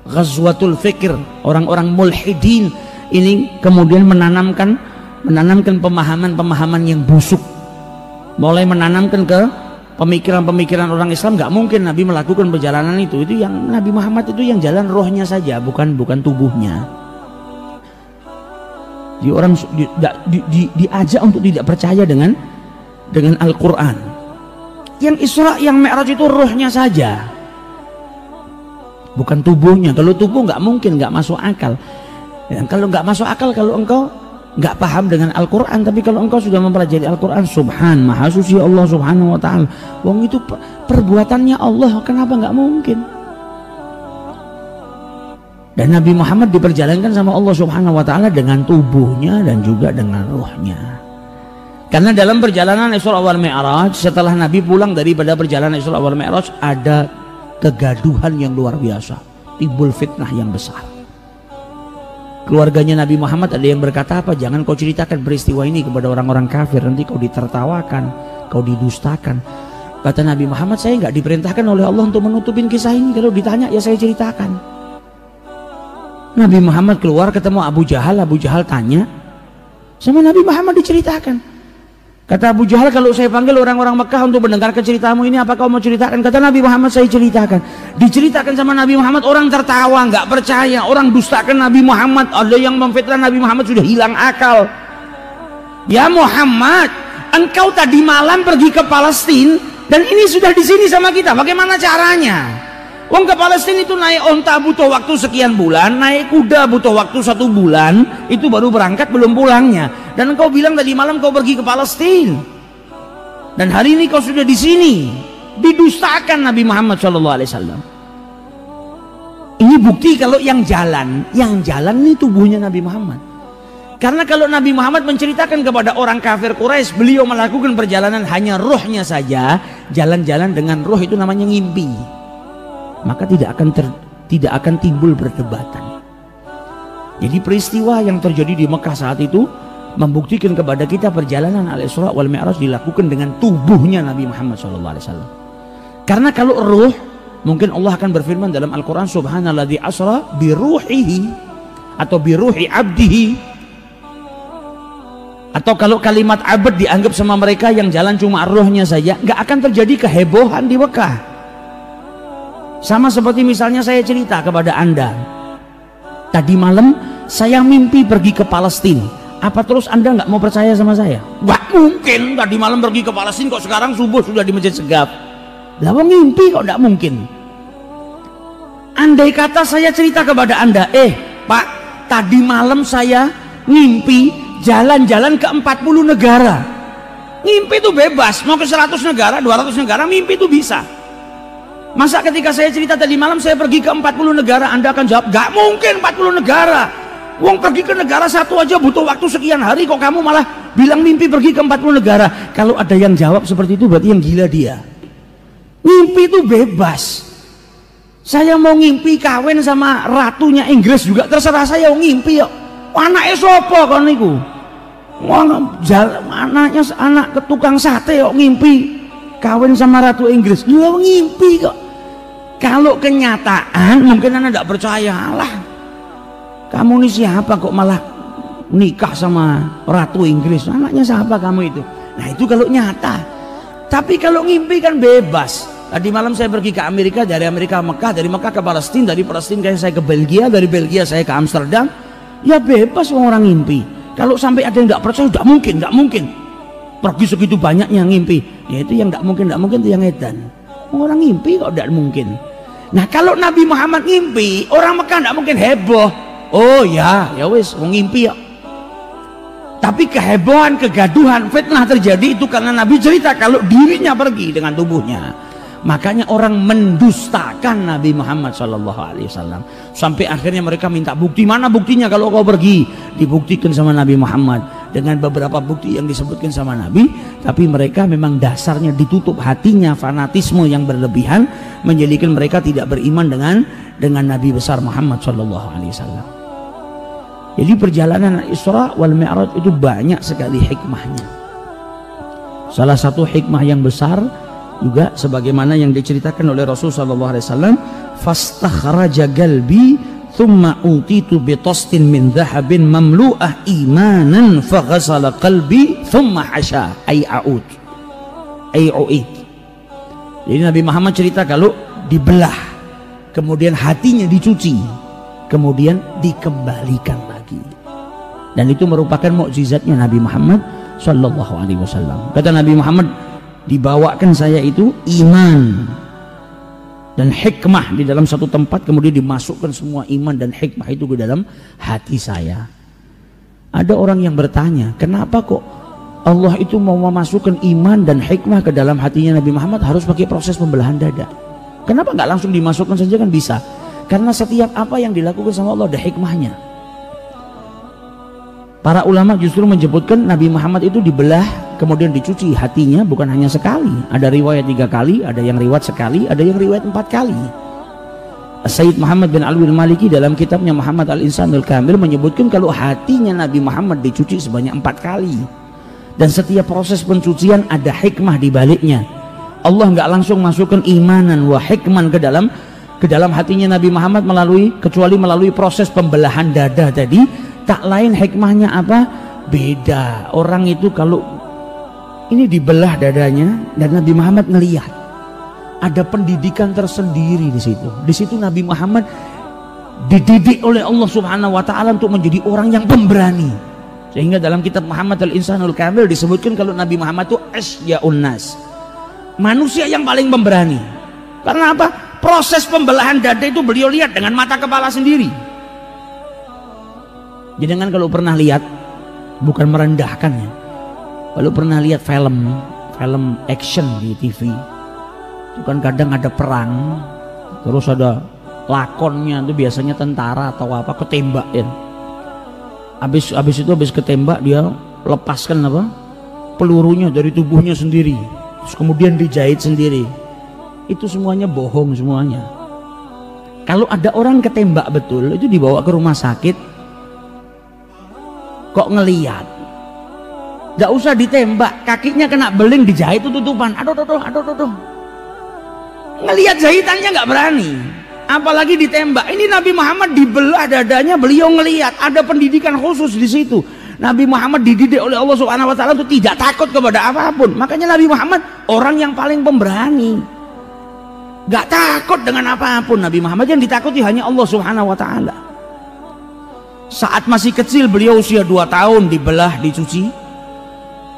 Ghazwatul Fikr. Orang-orang mulhidin ini kemudian menanamkan pemahaman-pemahaman yang busuk, mulai menanamkan ke pemikiran-pemikiran orang Islam. Nggak mungkin Nabi melakukan perjalanan itu yang Nabi Muhammad itu yang jalan rohnya saja, bukan tubuhnya. Jadi orang diajak untuk tidak percaya dengan Al-Quran. Yang Isra, yang Mi'raj itu rohnya saja, bukan tubuhnya. Kalau tubuh nggak mungkin, nggak masuk akal. Dan kalau nggak masuk akal, kalau engkau nggak paham dengan Al-Quran, tapi kalau engkau sudah mempelajari Al-Quran, subhan, maha suci Allah Subhanahu wa ta'ala, wong itu perbuatannya Allah, kenapa nggak mungkin? Dan Nabi Muhammad diperjalankan sama Allah Subhanahu wa ta'ala dengan tubuhnya dan juga dengan ruhnya. Karena dalam perjalanan Isra wal Mi'raj, setelah Nabi pulang daripada perjalanan Isra wal Mi'raj, ada kegaduhan yang luar biasa, timbul fitnah yang besar. Keluarganya Nabi Muhammad ada yang berkata, apa, jangan kau ceritakan peristiwa ini kepada orang-orang kafir, nanti kau ditertawakan, kau didustakan. Kata Nabi Muhammad, saya nggak diperintahkan oleh Allah untuk menutupin kisah ini. Kalau ditanya ya saya ceritakan. Nabi Muhammad keluar ketemu Abu Jahal. Abu Jahal tanya sama Nabi Muhammad, diceritakan. Kata Abu Jahal, kalau saya panggil orang-orang Mekah untuk mendengarkan ceritamu ini, apa kau mau ceritakan? Kata Nabi Muhammad, saya ceritakan. Diceritakan sama Nabi Muhammad, orang tertawa, nggak percaya, orang dustakan Nabi Muhammad, ada yang memfitnah Nabi Muhammad, sudah hilang akal. Ya Muhammad, engkau tadi malam pergi ke Palestina dan ini sudah di sini sama kita, bagaimana caranya? Wong ke Palestina itu naik onta butuh waktu sekian bulan, naik kuda butuh waktu 1 bulan, itu baru berangkat belum pulangnya. Dan engkau bilang tadi malam kau pergi ke Palestina, dan hari ini kau sudah di sini. Didustakan Nabi Muhammad SAW. Ini bukti kalau yang jalan ini tubuhnya Nabi Muhammad. Karena kalau Nabi Muhammad menceritakan kepada orang kafir Quraisy, beliau melakukan perjalanan hanya rohnya saja, jalan-jalan dengan roh itu namanya ngimpi. Maka tidak akan timbul perdebatan. Jadi peristiwa yang terjadi di Mekah saat itu membuktikan kepada kita perjalanan Al-Isra wal Mi'raj dilakukan dengan tubuhnya Nabi Muhammad SAW. Karena kalau ruh, mungkin Allah akan berfirman dalam Al-Quran, subhanalladzi asra bi ruhihi, atau bi ruhi abdihi. Atau kalau kalimat abd dianggap sama mereka yang jalan cuma rohnya saja, nggak akan terjadi kehebohan di Mekah. Sama seperti misalnya saya cerita kepada Anda, tadi malam saya mimpi pergi ke Palestina. Apa terus Anda nggak mau percaya sama saya? Nggak mungkin, tadi malam pergi ke Palestina kok sekarang subuh sudah di Masjid Segaf. Lah wong ngimpi kok nggak mungkin. Andai kata saya cerita kepada Anda, Pak, tadi malam saya ngimpi jalan-jalan ke 40 negara. Ngimpi itu bebas, mau ke 100 negara, 200 negara, mimpi itu bisa. Masa ketika saya cerita tadi malam saya pergi ke 40 negara, Anda akan jawab, gak mungkin 40 negara. Wong pergi ke negara satu aja butuh waktu sekian hari, kok kamu malah bilang mimpi pergi ke 40 negara. Kalau ada yang jawab seperti itu berarti yang gila dia. Mimpi itu bebas. Saya mau ngimpi kawin sama ratunya Inggris juga terserah saya, ngimpi ya. Anaknya sopo kon niku? Anaknya anak tukang sate kok ngimpi kawin sama ratu Inggris. Dia ngimpi kok. Kalau kenyataan mungkin Anda tidak percaya lah. Kamu ini siapa kok malah nikah sama ratu Inggris? Anaknya siapa kamu itu? Nah itu kalau nyata. Tapi kalau ngimpi kan bebas. Tadi malam saya pergi ke Amerika, dari Amerika ke Mekah, dari Mekah ke Palestina, dari Palestina saya ke Belgia, dari Belgia saya ke Amsterdam. Ya bebas orang ngimpi. Kalau sampai ada yang tidak percaya, tidak mungkin. Pergi segitu banyaknya ngimpi. Ya itu yang tidak mungkin itu yang edan. Orang ngimpi kok tidak mungkin. Nah kalau Nabi Muhammad ngimpi, orang Mekah tidak mungkin heboh. Oh ya wis, mau ngimpi ya. Tapi kehebohan, kegaduhan, fitnah terjadi itu karena Nabi cerita kalau dirinya pergi dengan tubuhnya. Makanya orang mendustakan Nabi Muhammad SAW. Sampai akhirnya mereka minta bukti. Mana buktinya kalau kau pergi? Dibuktikan sama Nabi Muhammad dengan beberapa bukti yang disebutkan sama Nabi. Tapi mereka memang dasarnya ditutup hatinya, fanatisme yang berlebihan menjadikan mereka tidak beriman dengan Nabi besar Muhammad SAW. Jadi perjalanan Isra wal Mi'raj itu banyak sekali hikmahnya. Salah satu hikmah yang besar juga sebagaimana yang diceritakan oleh Rasul sallallahu alaihi wasallam, fastakhraja qalbi thumma utitu bi tastin min dhahabin mamlu'ah imanan faghasala qalbi thumma hasha ay a'ud. Jadi Nabi Muhammad cerita kalau dibelah, kemudian hatinya dicuci, kemudian dikembalikan lagi. Dan itu merupakan mukjizatnya Nabi Muhammad sallallahu alaihi wasallam. Kata Nabi Muhammad, dibawakan saya itu iman dan hikmah di dalam satu tempat, kemudian dimasukkan semua iman dan hikmah itu ke dalam hati saya. Ada orang yang bertanya, kenapa kok Allah itu mau memasukkan iman dan hikmah ke dalam hatinya Nabi Muhammad harus pakai proses pembelahan dada? Kenapa nggak langsung dimasukkan saja kan bisa? Karena setiap apa yang dilakukan sama Allah ada hikmahnya. Para ulama justru menyebutkan Nabi Muhammad itu dibelah kemudian dicuci hatinya bukan hanya sekali. Ada riwayat 3 kali, ada yang riwayat sekali, ada yang riwayat 4 kali. Sayyid Muhammad bin Alwi al-Maliki dalam kitabnya Muhammad al-Insanul Kamil menyebutkan kalau hatinya Nabi Muhammad dicuci sebanyak 4 kali. Dan setiap proses pencucian ada hikmah di baliknya. Allah nggak langsung masukkan imanan wa hikman ke dalam hatinya Nabi Muhammad kecuali melalui proses pembelahan dada tadi. Tak lain hikmahnya apa? Beda. Orang itu kalau ini dibelah dadanya dan Nabi Muhammad ngelihat ada pendidikan tersendiri di situ. Di situ Nabi Muhammad dididik oleh Allah Subhanahu wa taala untuk menjadi orang yang pemberani. Sehingga dalam kitab Muhammad al-Insanul Kamil disebutkan kalau Nabi Muhammad itu asya'un nas. Manusia yang paling pemberani. Karena apa? Proses pembelahan dada itu beliau lihat dengan mata kepala sendiri. Jangan kalau pernah lihat, bukan merendahkannya, kalau pernah lihat film action di TV, itu kan kadang ada perang, terus ada lakonnya itu biasanya tentara atau apa ketembakin. Habis ketembak dia lepaskan apa pelurunya dari tubuhnya sendiri, terus kemudian dijahit sendiri. Itu semuanya bohong semuanya. Kalau ada orang ketembak betul itu dibawa ke rumah sakit. Kok ngeliat, gak usah ditembak, kakinya kena beling dijahit tutupan, aduh, ngelihat jahitannya gak berani, apalagi ditembak. Ini Nabi Muhammad dibelah dadanya, beliau ngelihat ada pendidikan khusus di situ. Nabi Muhammad dididik oleh Allah Subhanahu Wa Taala untuk tidak takut kepada apapun. Makanya Nabi Muhammad orang yang paling pemberani, gak takut dengan apapun. Nabi Muhammad yang ditakuti hanya Allah Subhanahu Wa Taala. Saat masih kecil beliau usia 2 tahun dibelah, dicuci.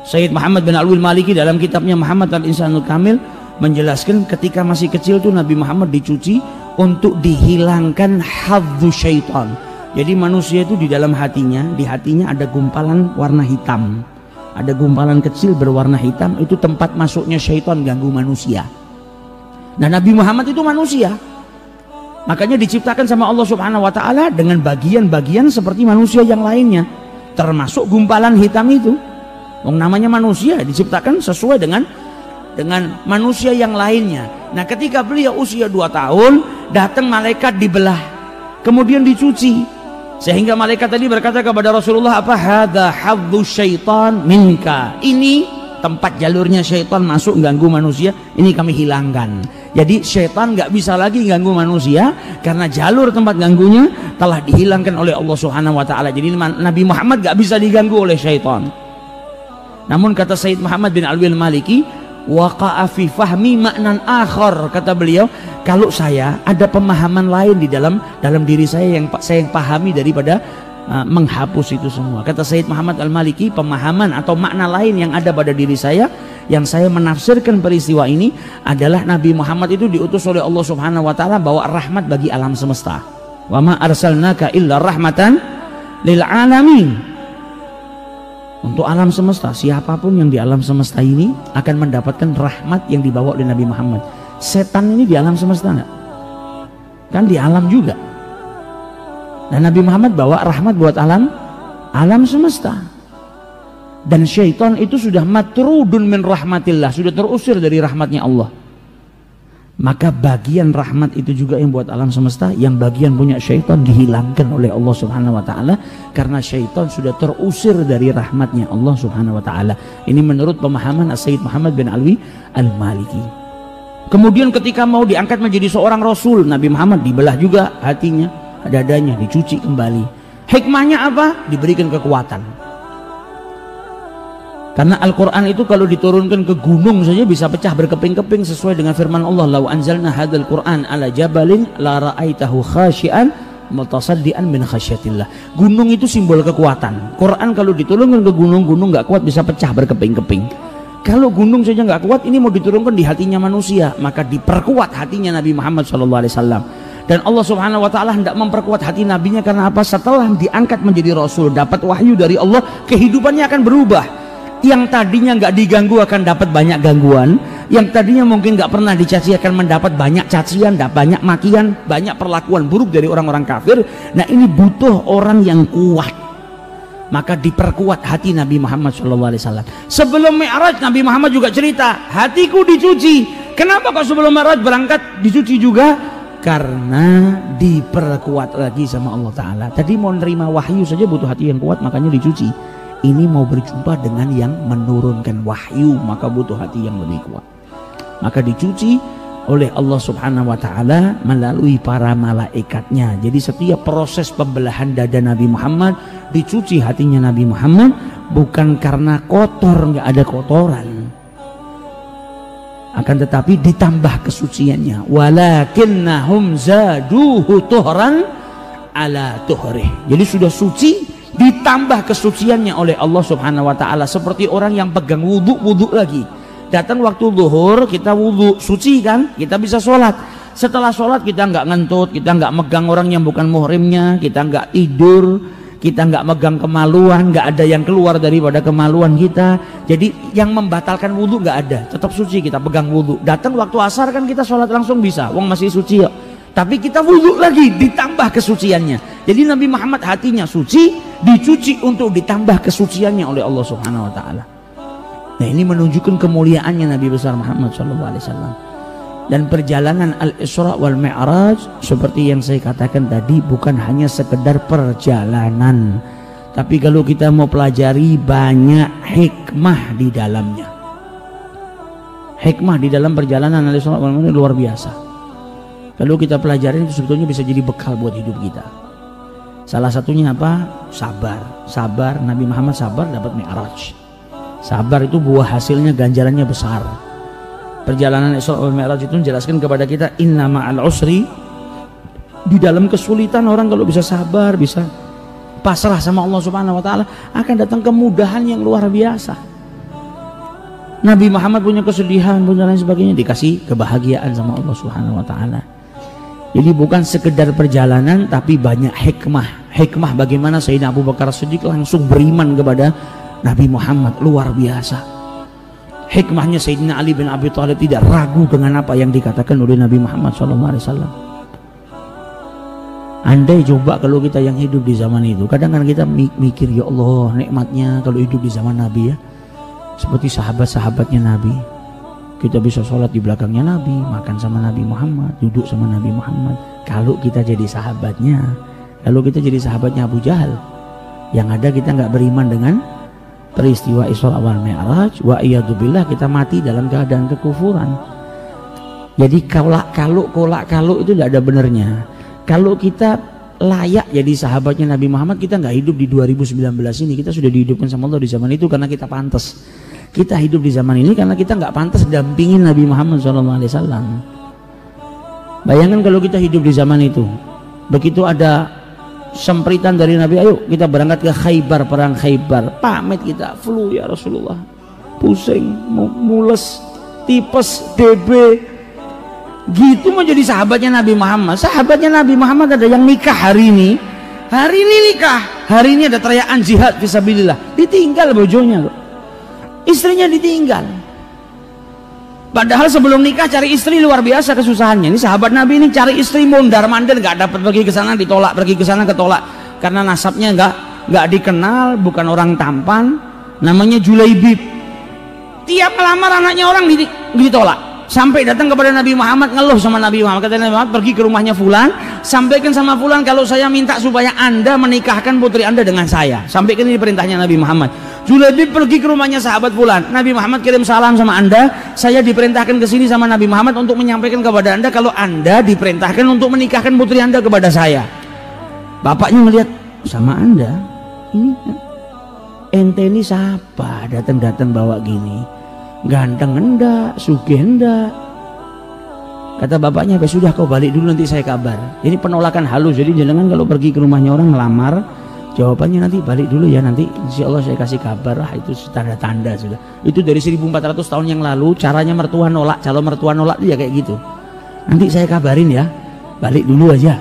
Sayyid Muhammad bin Alwi al-Maliki dalam kitabnya Muhammad al-Insanul Kamil menjelaskan ketika masih kecil tuh Nabi Muhammad dicuci untuk dihilangkan hadzu syaitan. Jadi manusia itu di dalam hatinya, di hatinya ada gumpalan warna hitam, ada gumpalan kecil berwarna hitam, itu tempat masuknya syaitan ganggu manusia. Nah, Nabi Muhammad itu manusia, makanya diciptakan sama Allah Subhanahu wa Ta'ala dengan bagian-bagian seperti manusia yang lainnya, termasuk gumpalan hitam itu. Namanya manusia diciptakan sesuai dengan manusia yang lainnya. Nah, ketika beliau usia 2 tahun, datang malaikat dibelah, kemudian dicuci, sehingga malaikat tadi berkata kepada Rasulullah, apa? Hadza hadzu syaitan minka. Ini tempat jalurnya syaitan masuk ganggu manusia, ini kami hilangkan. Jadi syaitan nggak bisa lagi ganggu manusia karena jalur tempat ganggunya telah dihilangkan oleh Allah Subhanahu wa Ta'ala. Jadi Nabi Muhammad nggak bisa diganggu oleh syaitan. Namun kata Sayyid Muhammad bin Alwi al-Maliki, waqa'a fi fahmi maknan akhar, kata beliau, kalau saya ada pemahaman lain di dalam diri saya yang saya pahami daripada menghapus itu semua. Kata Sayyid Muhammad al-Maliki, pemahaman atau makna lain yang ada pada diri saya yang saya menafsirkan peristiwa ini adalah Nabi Muhammad itu diutus oleh Allah Subhanahu wa Ta'ala bawa rahmat bagi alam semesta. Wa ma arsalnaka illa rahmatan lil alamin. Untuk alam semesta, siapapun yang di alam semesta ini akan mendapatkan rahmat yang dibawa oleh Nabi Muhammad. Setan ini di alam semesta enggak? Kan di alam juga. Dan Nabi Muhammad bawa rahmat buat alam semesta. Dan syaitan itu sudah matrudun min rahmatillah, sudah terusir dari rahmatnya Allah. Maka bagian rahmat itu juga yang buat alam semesta, yang bagian punya syaitan dihilangkan oleh Allah Subhanahu wa Ta'ala, karena syaitan sudah terusir dari rahmatnya Allah Subhanahu wa Ta'ala. Ini menurut pemahaman Sayyid Muhammad bin Alwi al-Maliki. Kemudian ketika mau diangkat menjadi seorang rasul, Nabi Muhammad dibelah juga hatinya, dadanya dicuci kembali. Hikmahnya apa? Diberikan kekuatan. Karena Al-Quran itu kalau diturunkan ke gunung saja bisa pecah berkeping-keping sesuai dengan firman Allah, lau anzalna hadzal Qur'an ala jabalin la ra'aitahu khashi'an mutasaddian min khasyatillah. Gunung itu simbol kekuatan. Quran kalau diturunkan ke gunung nggak kuat bisa pecah berkeping-keping. Kalau gunung saja nggak kuat, ini mau diturunkan di hatinya manusia, maka diperkuat hatinya Nabi Muhammad SAW. Dan Allah Subhanahu wa Ta'ala hendak memperkuat hati nabinya karena apa? Setelah diangkat menjadi rasul, dapat wahyu dari Allah, kehidupannya akan berubah. Yang tadinya nggak diganggu akan dapat banyak gangguan, yang tadinya mungkin nggak pernah dicaci akan mendapat banyak cacian, banyak makian, banyak perlakuan buruk dari orang-orang kafir. Nah, ini butuh orang yang kuat. Maka diperkuat hati Nabi Muhammad SAW. Sebelum Mi'raj Nabi Muhammad juga cerita, hatiku dicuci. Kenapa kok sebelum Mi'raj berangkat dicuci juga? Karena diperkuat lagi sama Allah Ta'ala. Tadi mau nerima wahyu saja butuh hati yang kuat, makanya dicuci. Ini mau berjumpa dengan yang menurunkan wahyu, maka butuh hati yang lebih kuat. Maka dicuci oleh Allah Subhanahu wa Ta'ala melalui para malaikatnya. Jadi setiap proses pembelahan dada Nabi Muhammad, dicuci hatinya Nabi Muhammad, bukan karena kotor, nggak ada kotoran, akan tetapi ditambah kesuciannya. Walakinnahum zaduhu tuhran ala tuhrih. Jadi sudah suci ditambah kesuciannya oleh Allah Subhanahu wa Ta'ala. Seperti orang yang pegang wudhu lagi, datang waktu zuhur kita wudhu, suci kan, kita bisa sholat. Setelah sholat kita nggak ngentut, kita nggak megang orang yang bukan muhrimnya, kita nggak tidur, kita nggak megang kemaluan, nggak ada yang keluar daripada kemaluan kita. Jadi yang membatalkan wudhu nggak ada, tetap suci kita pegang wudhu. Datang waktu asar kan kita sholat langsung bisa, wong masih suci ya. Tapi kita wudhu lagi, ditambah kesuciannya. Jadi Nabi Muhammad hatinya suci, dicuci untuk ditambah kesuciannya oleh Allah Subhanahu wa Ta'ala. Nah, ini menunjukkan kemuliaannya Nabi besar Muhammad SAW. Dan perjalanan Al-Isra wal Mi'raj seperti yang saya katakan tadi, bukan hanya sekedar perjalanan, tapi kalau kita mau pelajari banyak hikmah di dalamnya. Hikmah di dalam perjalanan Al-Isra wal Mi'raj luar biasa. Kalau kita pelajarin itu sebetulnya bisa jadi bekal buat hidup kita. Salah satunya apa? Sabar. Sabar, Nabi Muhammad sabar dapat Mi'raj. Sabar itu buah hasilnya ganjarannya besar. Perjalanan Isra wal Mi'raj itu menjelaskan kepada kita, inna ma'al usri, di dalam kesulitan orang kalau bisa sabar, bisa pasrah sama Allah Subhanahu wa Ta'ala, akan datang kemudahan yang luar biasa. Nabi Muhammad punya kesedihan, punya lain sebagainya, dikasih kebahagiaan sama Allah Subhanahu wa Ta'ala. Jadi bukan sekedar perjalanan, tapi banyak hikmah. Hikmah bagaimana Sayyidina Abu Bakar Siddiq langsung beriman kepada Nabi Muhammad, luar biasa. Hikmahnya Sayyidina Ali bin Abi Thalib tidak ragu dengan apa yang dikatakan oleh Nabi Muhammad SAW. Andai coba kalau kita yang hidup di zaman itu, kadang-kadang kita mikir, ya Allah nikmatnya kalau hidup di zaman Nabi ya, seperti sahabat-sahabatnya Nabi. Kita bisa sholat di belakangnya Nabi, makan sama Nabi Muhammad, duduk sama Nabi Muhammad. Kalau kita jadi sahabatnya, kalau kita jadi sahabatnya Abu Jahal, yang ada kita nggak beriman dengan peristiwa Isra wal Mi'raj, wa iyadzubillah kita mati dalam keadaan kekufuran. Jadi kalau itu tidak ada benernya. Kalau kita layak jadi sahabatnya Nabi Muhammad, kita nggak hidup di 2019 ini, kita sudah dihidupkan sama Allah di zaman itu karena kita pantas. Kita hidup di zaman ini karena kita nggak pantas dampingin Nabi Muhammad SAW. Bayangkan kalau kita hidup di zaman itu, begitu ada sempritan dari Nabi, ayo kita berangkat ke Khaybar, perang Khaybar, pamit kita, flu ya Rasulullah, pusing, mules, tipes, DB, gitu mau jadi sahabatnya Nabi Muhammad. Sahabatnya Nabi Muhammad ada yang nikah hari ini nikah, hari ini ada perayaan jihad fisabilillah, ditinggal bojonya loh, istrinya ditinggal. Padahal sebelum nikah cari istri luar biasa kesusahannya. Ini sahabat Nabi ini cari istri mondar mandir, nggak dapat, pergi ke sana ditolak, pergi ke sana ketolak, karena nasabnya nggak dikenal, bukan orang tampan, namanya Julaibib. Tiap melamar anaknya orang ditolak. Sampai datang kepada Nabi Muhammad, ngeluh sama Nabi Muhammad, kata Nabi Muhammad, pergi ke rumahnya fulan, sampaikan sama fulan kalau saya minta supaya anda menikahkan putri anda dengan saya. Sampaikan ini perintahnya Nabi Muhammad. Julaibib pergi ke rumahnya sahabat fulan, Nabi Muhammad kirim salam sama anda, saya diperintahkan ke sini sama Nabi Muhammad untuk menyampaikan kepada anda kalau anda diperintahkan untuk menikahkan putri anda kepada saya. Bapaknya melihat, sama anda ini ente ini siapa datang-datang bawa gini, ganteng enggak, sugih enggak? Kata bapaknya, sudah kau balik dulu nanti saya kabar. Ini penolakan halus, jadi jangan kalau pergi ke rumahnya orang ngelamar, jawabannya nanti balik dulu ya, nanti insya Allah saya kasih kabar. Itu tanda-tanda sudah. Itu dari 1400 tahun yang lalu, caranya mertua nolak, calon mertua nolak dia kayak gitu. Nanti saya kabarin ya, balik dulu aja.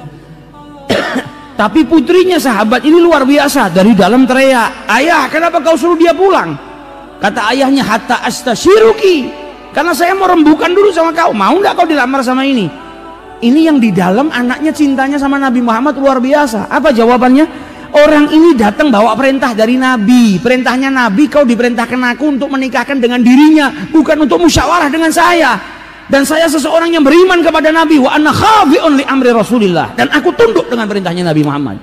Tapi putrinya sahabat ini luar biasa, dari dalam teriak, ayah kenapa kau suruh dia pulang? Kata ayahnya, hatta astasyiruki, karena saya mau rembukan dulu sama kau, mau nggak kau dilamar sama ini? Ini yang di dalam anaknya cintanya sama Nabi Muhammad luar biasa. Apa jawabannya? Orang ini datang bawa perintah dari Nabi, perintahnya Nabi, kau diperintahkan aku untuk menikahkan dengan dirinya, bukan untuk musyawarah dengan saya. Dan saya seseorang yang beriman kepada Nabi, wa anna khafi'un li amri Rasulillah, dan aku tunduk dengan perintahnya Nabi Muhammad.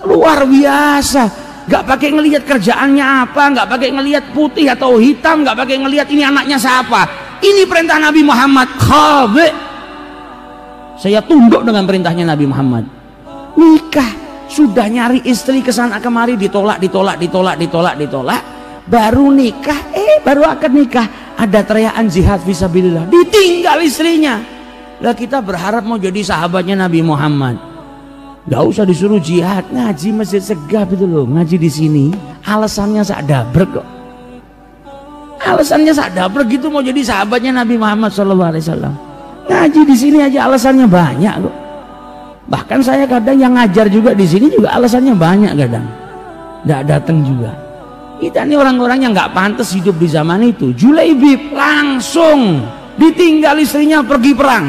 Luar biasa. Gak pakai ngelihat kerjaannya apa, gak pakai ngelihat putih atau hitam, gak pakai ngelihat ini anaknya siapa. Ini perintah Nabi Muhammad, khafi', saya tunduk dengan perintahnya Nabi Muhammad. Nikah, sudah nyari istri kesana kemari, ditolak, baru nikah, baru akad nikah, ada teriakan jihad fisabilillah, ditinggal istrinya. Lah kita berharap mau jadi sahabatnya Nabi Muhammad, gak usah disuruh jihad, ngaji Masjid Segaf itu loh, ngaji di sini alasannya sak dabrek kok, alasannya sak dabrek gitu mau jadi sahabatnya Nabi Muhammad SAW. Ngaji di sini aja alasannya banyak kok. Bahkan saya kadang yang ngajar juga di sini juga alasannya banyak, kadang nggak datang juga. Kita ini orang-orang yang nggak pantas hidup di zaman itu. Julaibib langsung ditinggal istrinya pergi perang.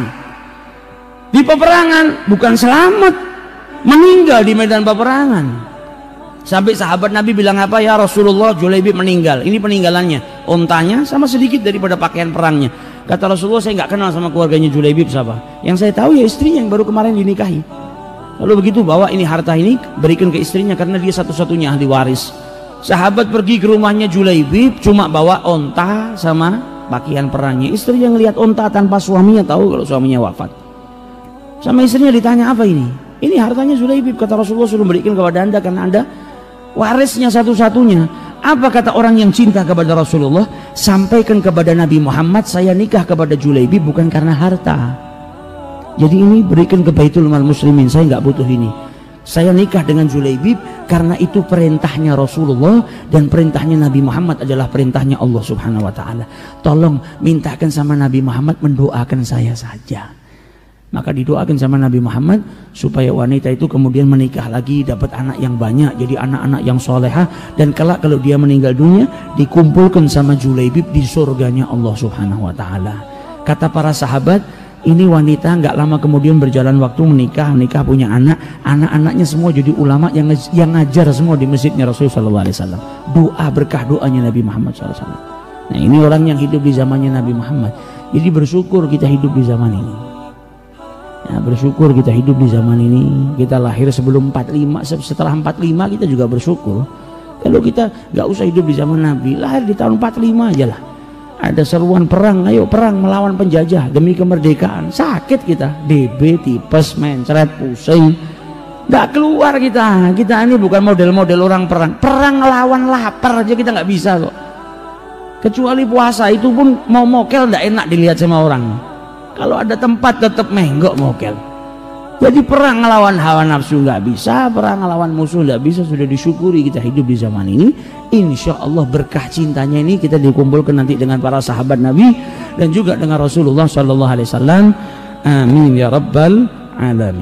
Di peperangan bukan selamat, meninggal di medan peperangan. Sampai sahabat Nabi bilang apa, ya Rasulullah, Julaibib meninggal. Ini peninggalannya, ontanya sama sedikit daripada pakaian perangnya. Kata Rasulullah, saya nggak kenal sama keluarganya Julaibib siapa. Yang saya tahu ya istrinya yang baru kemarin dinikahi. Lalu begitu, bawa ini harta ini, berikan ke istrinya karena dia satu-satunya ahli waris. Sahabat pergi ke rumahnya Julaibib, cuma bawa onta sama pakaian perangnya. Istrinya ngelihat onta tanpa suaminya, tahu kalau suaminya wafat. Sama istrinya ditanya, apa ini? Ini hartanya Julaibib. Kata Rasulullah, suruh berikan kepada anda karena anda warisnya satu-satunya. Apa kata orang yang cinta kepada Rasulullah? Sampaikan kepada Nabi Muhammad, saya nikah kepada Julaibib bukan karena harta. Jadi ini berikan ke Baitul Mal Muslimin, saya nggak butuh ini. Saya nikah dengan Julaibib karena itu perintahnya Rasulullah, dan perintahnya Nabi Muhammad adalah perintahnya Allah Subhanahu wa taala. Tolong mintakan sama Nabi Muhammad mendoakan saya saja. Maka didoakan sama Nabi Muhammad supaya wanita itu kemudian menikah lagi, dapat anak yang banyak, jadi anak-anak yang solehah, dan kelak kalau dia meninggal dunia dikumpulkan sama Julaibib di surganya Allah Subhanahu wa taala. Kata para sahabat, ini wanita nggak lama kemudian berjalan waktu menikah punya anak-anaknya semua jadi ulama yang ngajar semua di masjidnya Rasulullah SAW. Doa berkah doanya Nabi Muhammad SAW. Nah, ini orang yang hidup di zamannya Nabi Muhammad. Jadi bersyukur kita hidup di zaman ini. Ya, bersyukur kita hidup di zaman ini. Kita lahir sebelum 45, setelah 45 kita juga bersyukur. Kalau kita nggak usah hidup di zaman Nabi, lahir di tahun 45 aja lah. Ada seruan perang, ayo perang melawan penjajah demi kemerdekaan. Sakit kita, DB, tipes, mencret, pusing. Nggak keluar kita. Kita ini bukan model-model orang perang. Perang melawan lapar aja kita nggak bisa kok. Kecuali puasa, itu pun mau mokel nggak enak dilihat sama orang. Kalau ada tempat tetap menggok mokel. Jadi perang melawan hawa nafsu nggak bisa, perang melawan musuh nggak bisa. Sudah disyukuri kita hidup di zaman ini. Insya Allah berkah cintanya ini kita dikumpulkan nanti dengan para sahabat Nabi dan juga dengan Rasulullah SAW. Amin ya rabbal alamin.